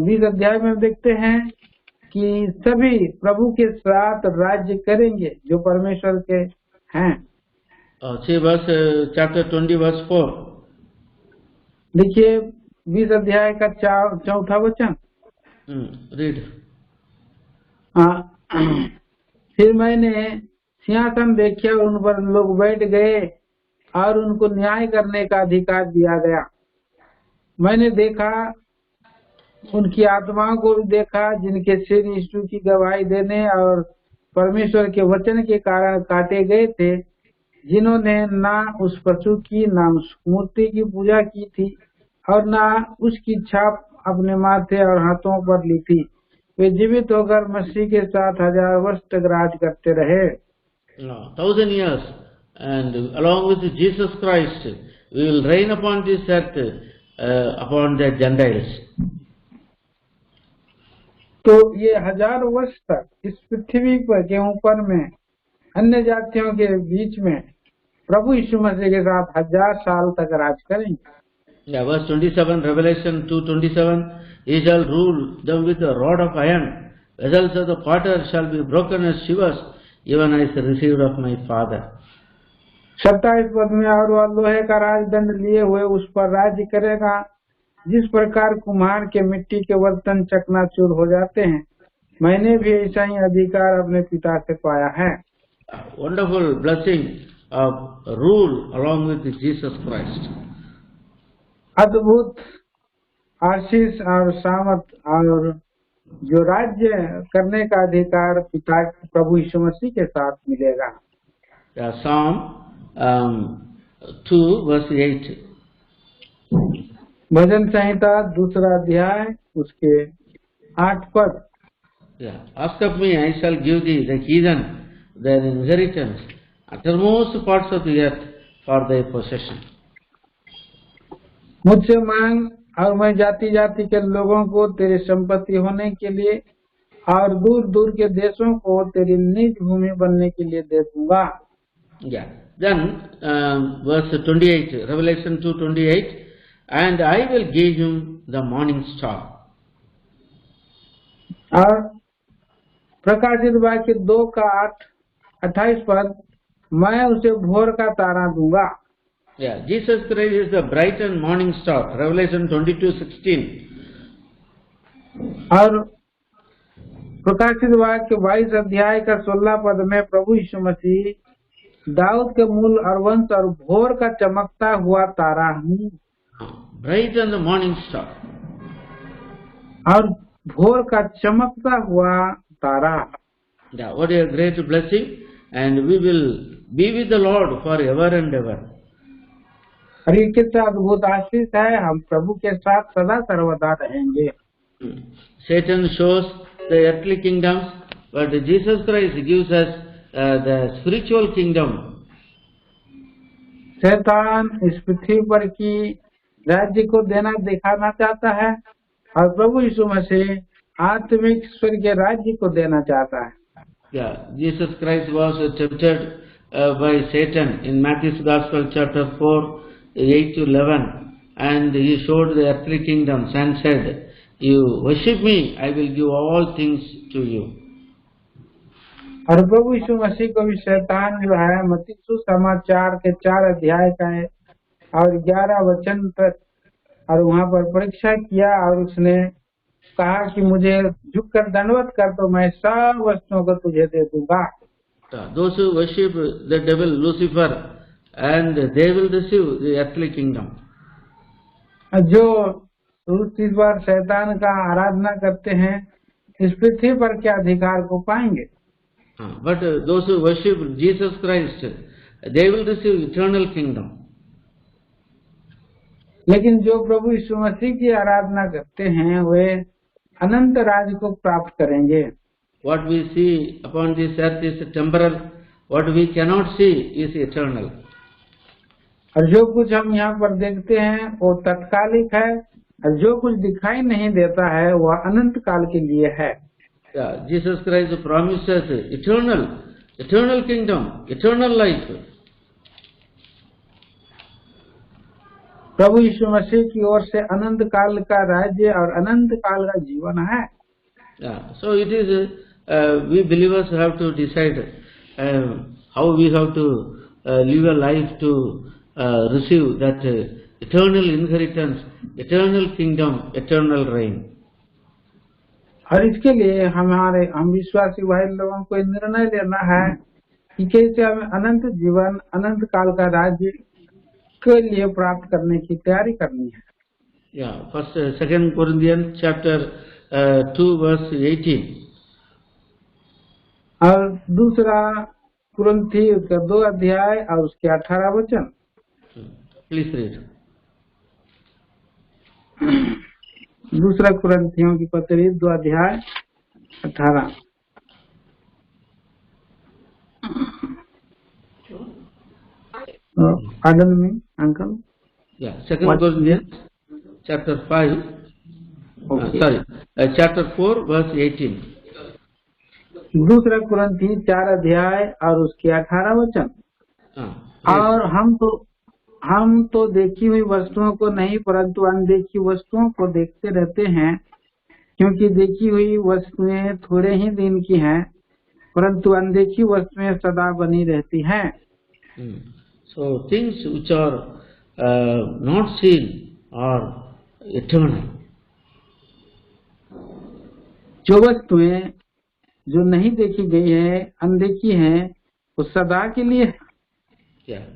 [SPEAKER 2] 20 अध्याय में देखते हैं कि सभी प्रभु के साथ राज्य करेंगे जो परमेश्वर के हैं।
[SPEAKER 1] See verse chapter 20 verse 4.
[SPEAKER 2] देखिए 20 अध्याय का 4वां वचन।
[SPEAKER 1] Read.
[SPEAKER 2] फिर मैंने सिंहासन देखे और उन पर लोग बैठ गए और उनको न्याय करने का अधिकार दिया गया। मैंने देखा उनकी आत्माओं को भी देखा जिनके सिर यीशु की गवाही देने और परमेश्वर के वचन के कारण काटे गए थे, जिन्होंने ना उस पशु की ना उस मूर्ति की पूजा की थी और ना उसकी छाप अपने माथे और हाथों पर ली थी। वे जीवित होकर मसीह के साथ 1000 वर्ष तक राज करते रहे।
[SPEAKER 1] 1000 years, and along with Jesus Christ, we will reign upon this earth upon the Gentiles.
[SPEAKER 2] तो ये 1000 वर्ष तक इस पृथ्वी पर के ऊपर में अन्य जातियों के बीच में प्रभु यीशु मसीह के साथ 1000 साल तक राज करेंगे।
[SPEAKER 1] Verse 27, Revelation 2:27, he shall rule them with a rod of iron, vessels of the potter shall be broken as shivers, even as received of my Father.
[SPEAKER 2] 27 पद में और वह लोहे का राजदंड लिए हुए उस पर राज्य करेगा, जिस प्रकार कुम्हार के मिट्टी के बर्तन चकनाचूर हो जाते हैं, मैंने भी ऐसा ही अधिकार अपने पिता से पाया है।
[SPEAKER 1] Wonderful blessing of rule along with Jesus Christ.
[SPEAKER 2] अद्भुत आशीष और सामर्थ और जो राज्य करने का अधिकार पिता प्रभु यीशु मसीह के साथ मिलेगा।
[SPEAKER 1] Psalm 2 verse 8.
[SPEAKER 2] भजन संहिता 2 अध्याय उसके 8 पद।
[SPEAKER 1] Ask of me, I shall give thee the heathen, their inheritance, uttermost parts of the earth for thy possession.
[SPEAKER 2] मुझसे मांग और मैं जाति जाति के लोगों को तेरी संपत्ति होने के लिए और दूर दूर के देशों को तेरी निज भूमि बनने के लिए दे दूंगा।
[SPEAKER 1] Then verse 28, Revelation 2:28, and I will give him the morning star.
[SPEAKER 2] और प्रकाशित वाक्य 2 का 28 पद, मैं उसे भोर का तारा दूंगा।
[SPEAKER 1] Jesus Christ is the bright and morning star. Revelation 22:16.
[SPEAKER 2] और प्रकाशित वाक्य 22 अध्याय का 16 पद में प्रभु यीशु मसीह दाऊद के मूल और वंश और भोर का चमकता हुआ तारा हूँ।
[SPEAKER 1] Bright and the morning star.
[SPEAKER 2] और भोर का चमकता हुआ तारा।
[SPEAKER 1] What a great blessing, and we will be with the Lord forever and ever.
[SPEAKER 2] और ये कितना अद्भुत आशीष है, हम प्रभु के साथ सदा सर्वदा रहेंगे।
[SPEAKER 1] Satan shows the earthly kingdoms but Jesus Christ gives us the spiritual kingdom.
[SPEAKER 2] शैतान इस पृथ्वी पर की राज्य को देना दिखाना चाहता है और प्रभु यीशु मसीह आत्मिक स्वर्गीय राज्य को देना चाहता है।
[SPEAKER 1] Yeah, Jesus Christ was tempted by Satan in Matthew's Gospel chapter 4, 8 to 11, and he showed the earthly kingdoms and said, "You worship me, I will give all things to you."
[SPEAKER 2] और प्रभु यीशु मसीह को भी शैतान जो है मत्ती सुसमाचार के 4 अध्याय का है और 11 वचन तक और वहाँ पर परीक्षा किया और उसने कहा कि मुझे झुककर दंडवत कर तो मैं सब वस्तुओं को तुझे दे दूंगा।
[SPEAKER 1] Those who worship the devil Lucifer, and they will receive the earthly kingdom.
[SPEAKER 2] जो इस बार शैतान का आराधना करते हैं इस पृथ्वी पर क्या अधिकार को पाएंगे।
[SPEAKER 1] But those who worship Jesus Christ, they will receive eternal kingdom.
[SPEAKER 2] लेकिन जो प्रभु यीशु मसीह की आराधना करते हैं वे अनंत राज्य को प्राप्त करेंगे।
[SPEAKER 1] What we see upon this earth is temporal, what we cannot see is eternal.
[SPEAKER 2] और जो कुछ हम यहाँ पर देखते हैं वो तत्कालिक है और जो कुछ दिखाई नहीं देता है वह अनंत काल के लिए है।
[SPEAKER 1] Jesus Christ promises eternal kingdom, eternal life.
[SPEAKER 2] प्रभु यीशु मसीह की ओर से अनंत काल का राज्य और अनंत काल का जीवन है।
[SPEAKER 1] So it is we believers have to decide how we have to live a life to receive that eternal inheritance, eternal kingdom, eternal reign.
[SPEAKER 2] और इसके लिए हम विश्वासी भाई लोगों को निर्णय लेना है कि कैसे हमें अनंत जीवन अनंत काल का राज्य के लिए प्राप्त करने की तैयारी करनी है।
[SPEAKER 1] First, 2 Corinthians chapter 2 verse 18.
[SPEAKER 2] और दूसरा कुरिन्थी उसका 2 अध्याय और उसके 18 वचन।
[SPEAKER 1] Please read.
[SPEAKER 2] दूसरा कुरिन्थियों की पत्री 2 अध्याय 18। Pardon me, uncle.
[SPEAKER 1] 2 Corinthians chapter 5.
[SPEAKER 2] Okay.
[SPEAKER 1] Chapter 4 verse 18.
[SPEAKER 2] दूसरा कुरिन्थी 4 अध्याय और उसके 18 वचन। और हम तो देखी हुई वस्तुओं को नहीं परंतु अनदेखी वस्तुओं को देखते रहते हैं, क्योंकि देखी हुई वस्तुएं थोड़े ही दिन की हैं परंतु अनदेखी वस्तुएं सदा बनी रहती हैं।
[SPEAKER 1] So things which are not seen are eternal.
[SPEAKER 2] जो वस्तुएं जो नहीं देखी गई है अनदेखी हैं वो सदा के लिए।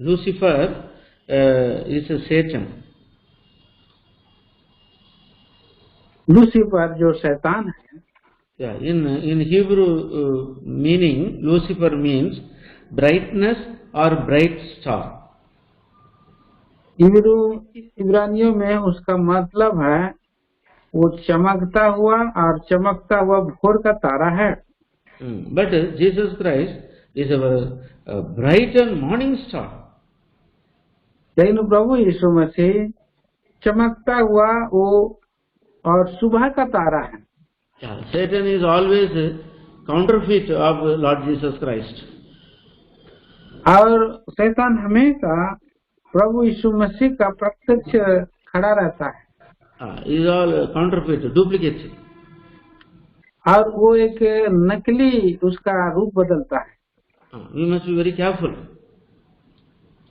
[SPEAKER 1] Lucifer is a Satan.
[SPEAKER 2] Lucifer जो शैतान है।
[SPEAKER 1] In Hebrew meaning, Lucifer means brightness or bright star.
[SPEAKER 2] इब्रानियों में उसका मतलब है वो चमकता हुआ और चमकता हुआ भोर का तारा है।
[SPEAKER 1] But Jesus Christ is a bright and morning star.
[SPEAKER 2] लेकिन प्रभु यीशु मसीह चमकता हुआ वो और सुबह का तारा है।
[SPEAKER 1] Satan is always a counterfeit of Lord Jesus Christ.
[SPEAKER 2] और शैतान हमेशा प्रभु यीशु मसीह का प्रत्यक्ष खड़ा रहता है।
[SPEAKER 1] Is all counterfeit, duplicate.
[SPEAKER 2] और वो एक नकली उसका रूप बदलता है।
[SPEAKER 1] We must be very careful.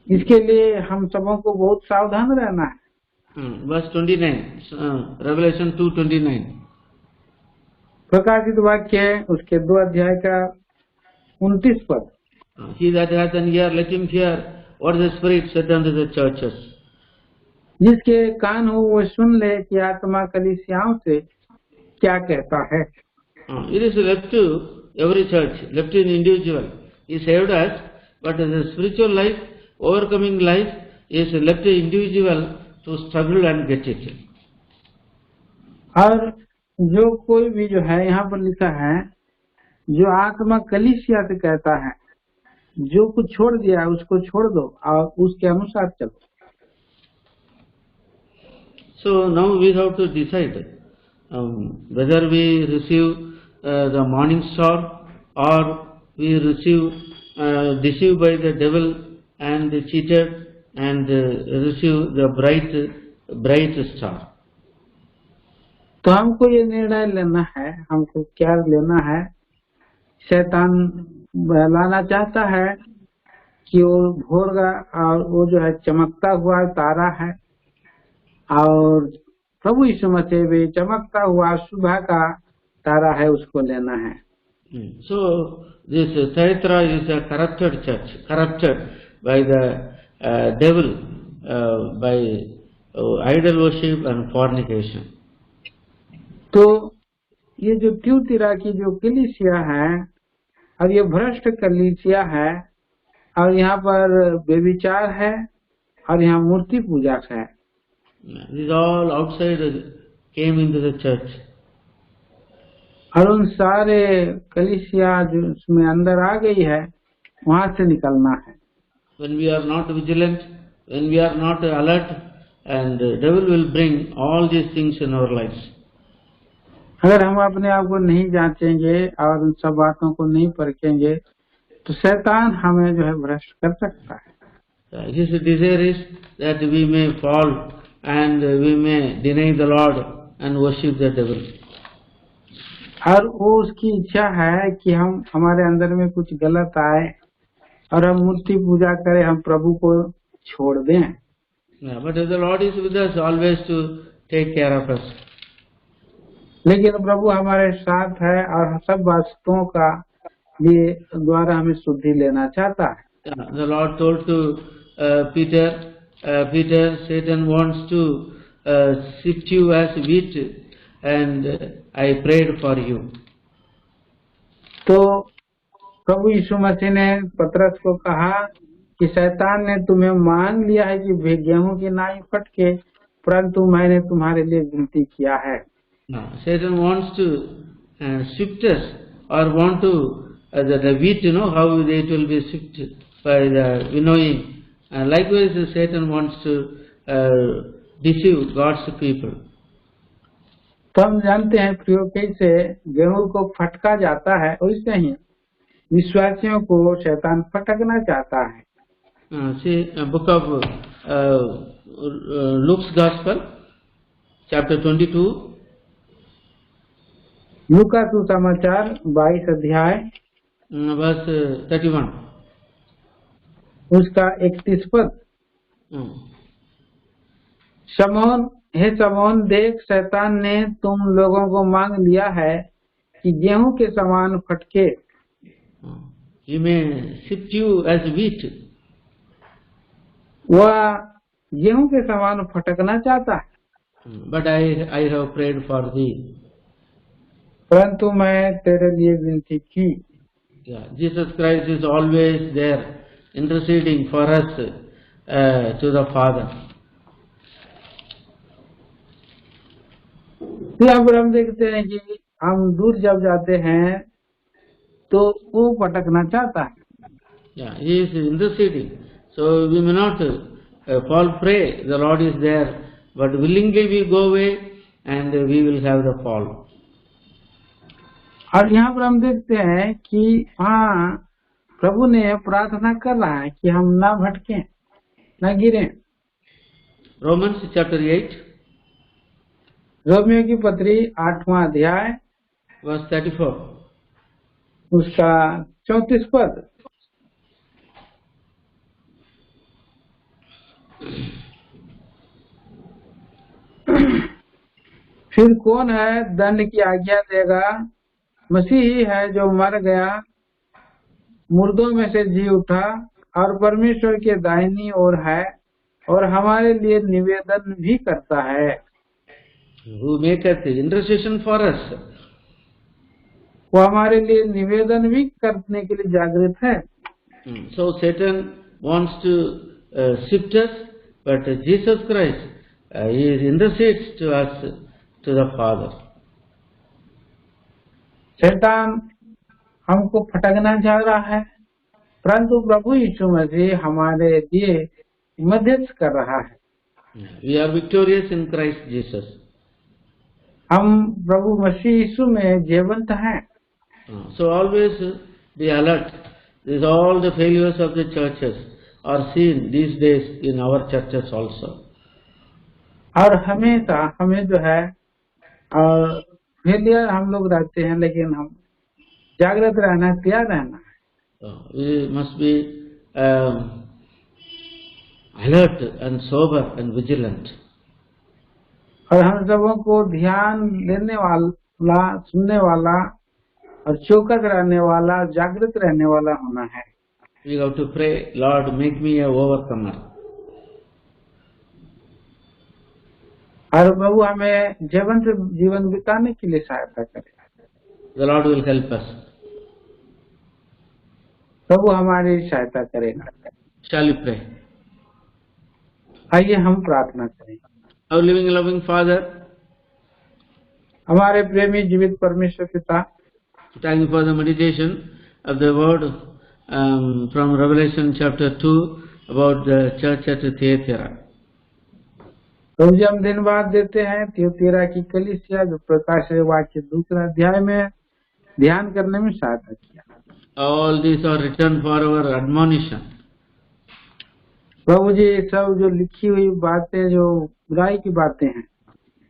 [SPEAKER 2] इसके लिए हम सबों को बहुत सावधान रहना है।
[SPEAKER 1] Verse 29, Revelation 2:29.
[SPEAKER 2] प्रकाशित वाक्य उसके 2 अध्याय का 29 पद।
[SPEAKER 1] He that hath an ear, let him hear what the Spirit said unto the churches.
[SPEAKER 2] जिसके कान हो वो सुन ले कि आत्मा कलीसियाओं से क्या कहता है।
[SPEAKER 1] It is left to every church, left to an individual. He saved us, but the spiritual life, overcoming life, is left to individual to struggle and get it.
[SPEAKER 2] और जो कोई भी जो है यहाँ पर लिखा है जो आत्मा कलीसिया से कहता है जो कुछ छोड़ दिया है उसको छोड़ दो और उसके अनुसार चलो।
[SPEAKER 1] So now we have to decide whether we receive the morning star or we receive deceived by the devil and cheated and receive the bright star.
[SPEAKER 2] तो हमको ये निर्णय लेना है, हमको क्या लेना है। शैतान बहलाना चाहता है कि वो भोर का और वो जो है चमकता हुआ तारा है, और प्रभु यीशु मसीह भी चमकता हुआ सुबह का तारा है, उसको लेना है।
[SPEAKER 1] So this Thyatira is a corrupted church, corrupted by the devil, by idol worship and fornication.
[SPEAKER 2] तो ये जो त्यूतिरा की जो कलीसिया है, अब ये भ्रष्ट कलीसिया है, और यहाँ पर व्यभिचार है और यहाँ मूर्ति पूजा है।
[SPEAKER 1] These all outside came into the church.
[SPEAKER 2] और उन सारे कलीसिया जो उसमें अंदर आ गई है, वहाँ से निकलना है।
[SPEAKER 1] When we are not vigilant, when we are not alert, and the devil will bring all these things in our lives.
[SPEAKER 2] अगर हम अपने आप को नहीं जांचेंगे और उन सब बातों को नहीं परखेंगे तो शैतान हमें जो है भ्रष्ट कर सकता है।
[SPEAKER 1] His desire is that we may fall and we may deny the Lord and worship the devil.
[SPEAKER 2] और वो उसकी इच्छा है कि हम हमारे अंदर में कुछ गलत आए और हम मूर्ति पूजा करें, हम प्रभु को छोड़ दें।
[SPEAKER 1] But the Lord is with us always to take care of us.
[SPEAKER 2] लेकिन प्रभु हमारे साथ है और सब वस्तुओं का ये द्वारा हमें शुद्धि लेना चाहता है।
[SPEAKER 1] The Lord told to Peter, Satan wants to sift you as wheat, and I prayed for you.
[SPEAKER 2] तो प्रभु यीशु मसीह ने पतरस को कहा कि शैतान ने तुम्हें मान लिया है कि गेहूं की नाई फटके, परंतु मैंने तुम्हारे लिए विनती किया है।
[SPEAKER 1] Satan wants to sift us, or want to the wheat, how it will be sifted by the winnowing. Likewise, Satan wants to deceive God's people.
[SPEAKER 2] तो हम जानते हैं प्रियो कैसे गेहूं को फटका जाता है, वैसे ही विश्वासियों को शैतान फटकना चाहता है।
[SPEAKER 1] See, book of Luke's Gospel, chapter 22.
[SPEAKER 2] लूका सुसमाचार 22 अध्याय
[SPEAKER 1] verse 31.
[SPEAKER 2] उसका 31 पद। शमौन, हे शमौन, देख शैतान ने तुम लोगों को मांग लिया है कि गेहूं के समान फटके।
[SPEAKER 1] He may sift you as wheat.
[SPEAKER 2] वह गेहूं के समान फटकना चाहता है।
[SPEAKER 1] But I have prayed for thee.
[SPEAKER 2] परंतु मैं तेरे लिए विनती की।
[SPEAKER 1] Jesus Christ is always there, interceding for us to the Father.
[SPEAKER 2] यहाँ पर हम देखते हैं कि हम दूर जब जाते हैं तो वो भटकना चाहता है।
[SPEAKER 1] He is interceding, so we may not fall prey. The Lord is there, but willingly we go away and we will have the fall.
[SPEAKER 2] और यहाँ पर हम देखते हैं कि हाँ, प्रभु ने प्रार्थना कर रहा है कि हम ना भटकें, ना गिरें।
[SPEAKER 1] Romans chapter 8,
[SPEAKER 2] रोमियो की पत्री 8वां अध्याय
[SPEAKER 1] verse 34.
[SPEAKER 2] उसका 34 पद। फिर कौन है दंड की आज्ञा देगा? मसीह ही है जो मर गया, मुर्दों में से जी उठा और परमेश्वर के दाहिनी ओर है और हमारे लिए निवेदन भी करता है।
[SPEAKER 1] Who maketh intercession for us.
[SPEAKER 2] वो हमारे लिए निवेदन भी करने के लिए जागृत है।
[SPEAKER 1] So Satan wants to sift us, but Jesus Christ he intercedes to us to the Father.
[SPEAKER 2] शैतान हमको फटकना चाह रहा है, परंतु प्रभु यीशु मसीह हमारे लिए मदद कर रहा है।
[SPEAKER 1] We are victorious in Christ Jesus.
[SPEAKER 2] हम प्रभु मसीह यीशु में जीवंत हैं।
[SPEAKER 1] So always be alert. These all the failures of the churches are seen these days in our churches also.
[SPEAKER 2] और हमेशा हमें जो है फेलियर हम लोग रहते हैं, लेकिन हम जागृत रहना, तैयार रहना है।
[SPEAKER 1] We must be alert and sober and vigilant.
[SPEAKER 2] और हम सबों को ध्यान देने वाला, सुनने वाला और चौकस रहने वाला, जागृत रहने वाला होना है।
[SPEAKER 1] We have to pray, Lord, make me a overcomer.
[SPEAKER 2] और प्रभु हमें जीवन बिताने के लिए सहायता करे।
[SPEAKER 1] The Lord will help us.
[SPEAKER 2] प्रभु हमारी सहायता करेगा।
[SPEAKER 1] Shall we pray?
[SPEAKER 2] आइए हम प्रार्थना करें।
[SPEAKER 1] Our living loving Father,
[SPEAKER 2] हमारे प्रेमी जीवित परमेश्वर पिता,
[SPEAKER 1] thank you for the meditation of the word from Revelation chapter 2 about the church at Thyatira.
[SPEAKER 2] प्रभु जी हम धन्यवाद देते हैं थियोतीरा की कलीसिया जो प्रकाश वाक्य 2 अध्याय में ध्यान करने में सहायता किया।
[SPEAKER 1] All these are written for our admonition.
[SPEAKER 2] प्रभु जी सब जो लिखी हुई बातें, जो बुराई की बातें हैं,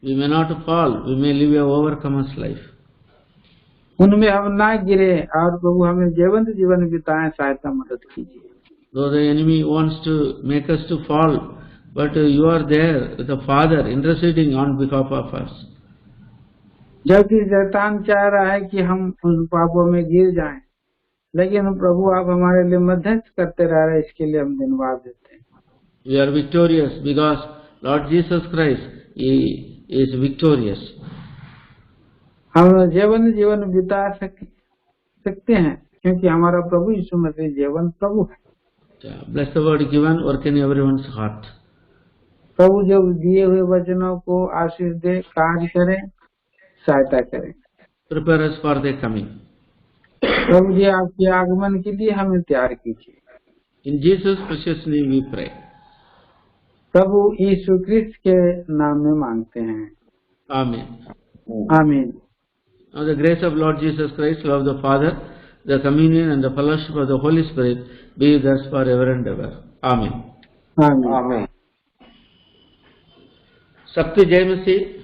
[SPEAKER 1] We may not fall, we may live a overcomer's life.
[SPEAKER 2] उनमें हम ना गिरे और प्रभु हमें जीवन बिताएं, सहायता मदद कीजिए।
[SPEAKER 1] Though the enemy wants to make us to fall, but you are there, the Father, interceding on behalf of us.
[SPEAKER 2] जबकि शैतान चाह रहा है कि हम उन पापों में गिर जाएं, लेकिन प्रभु आप हमारे लिए मध्यस्थ करते रह रहे हैं, इसके लिए हम धन्यवाद देते हैं।
[SPEAKER 1] We are victorious because Lord Jesus Christ, He is victorious.
[SPEAKER 2] हम जीवन बिता सकते हैं क्योंकि हमारा प्रभु यीशु मसीह जीवन प्रभु है।
[SPEAKER 1] Bless the word given, work in everyone's heart.
[SPEAKER 2] प्रभु जो दिए हुए वचनों को आशीष दे, कार्य करें, सहायता करें।
[SPEAKER 1] Prepare us for the coming.
[SPEAKER 2] प्रभु जी आपके आगमन के लिए हमें तैयार कीजिए।
[SPEAKER 1] In Jesus' precious name we pray.
[SPEAKER 2] प्रभु यीशु क्रिस्त के नाम में मांगते हैं,
[SPEAKER 1] Amen.
[SPEAKER 2] आमीन।
[SPEAKER 1] Now the grace of Lord Jesus Christ, love of the Father, the communion and the fellowship of the Holy Spirit be with us forever and ever. Amen.
[SPEAKER 2] आमीन।
[SPEAKER 1] सबकी जय मसीह।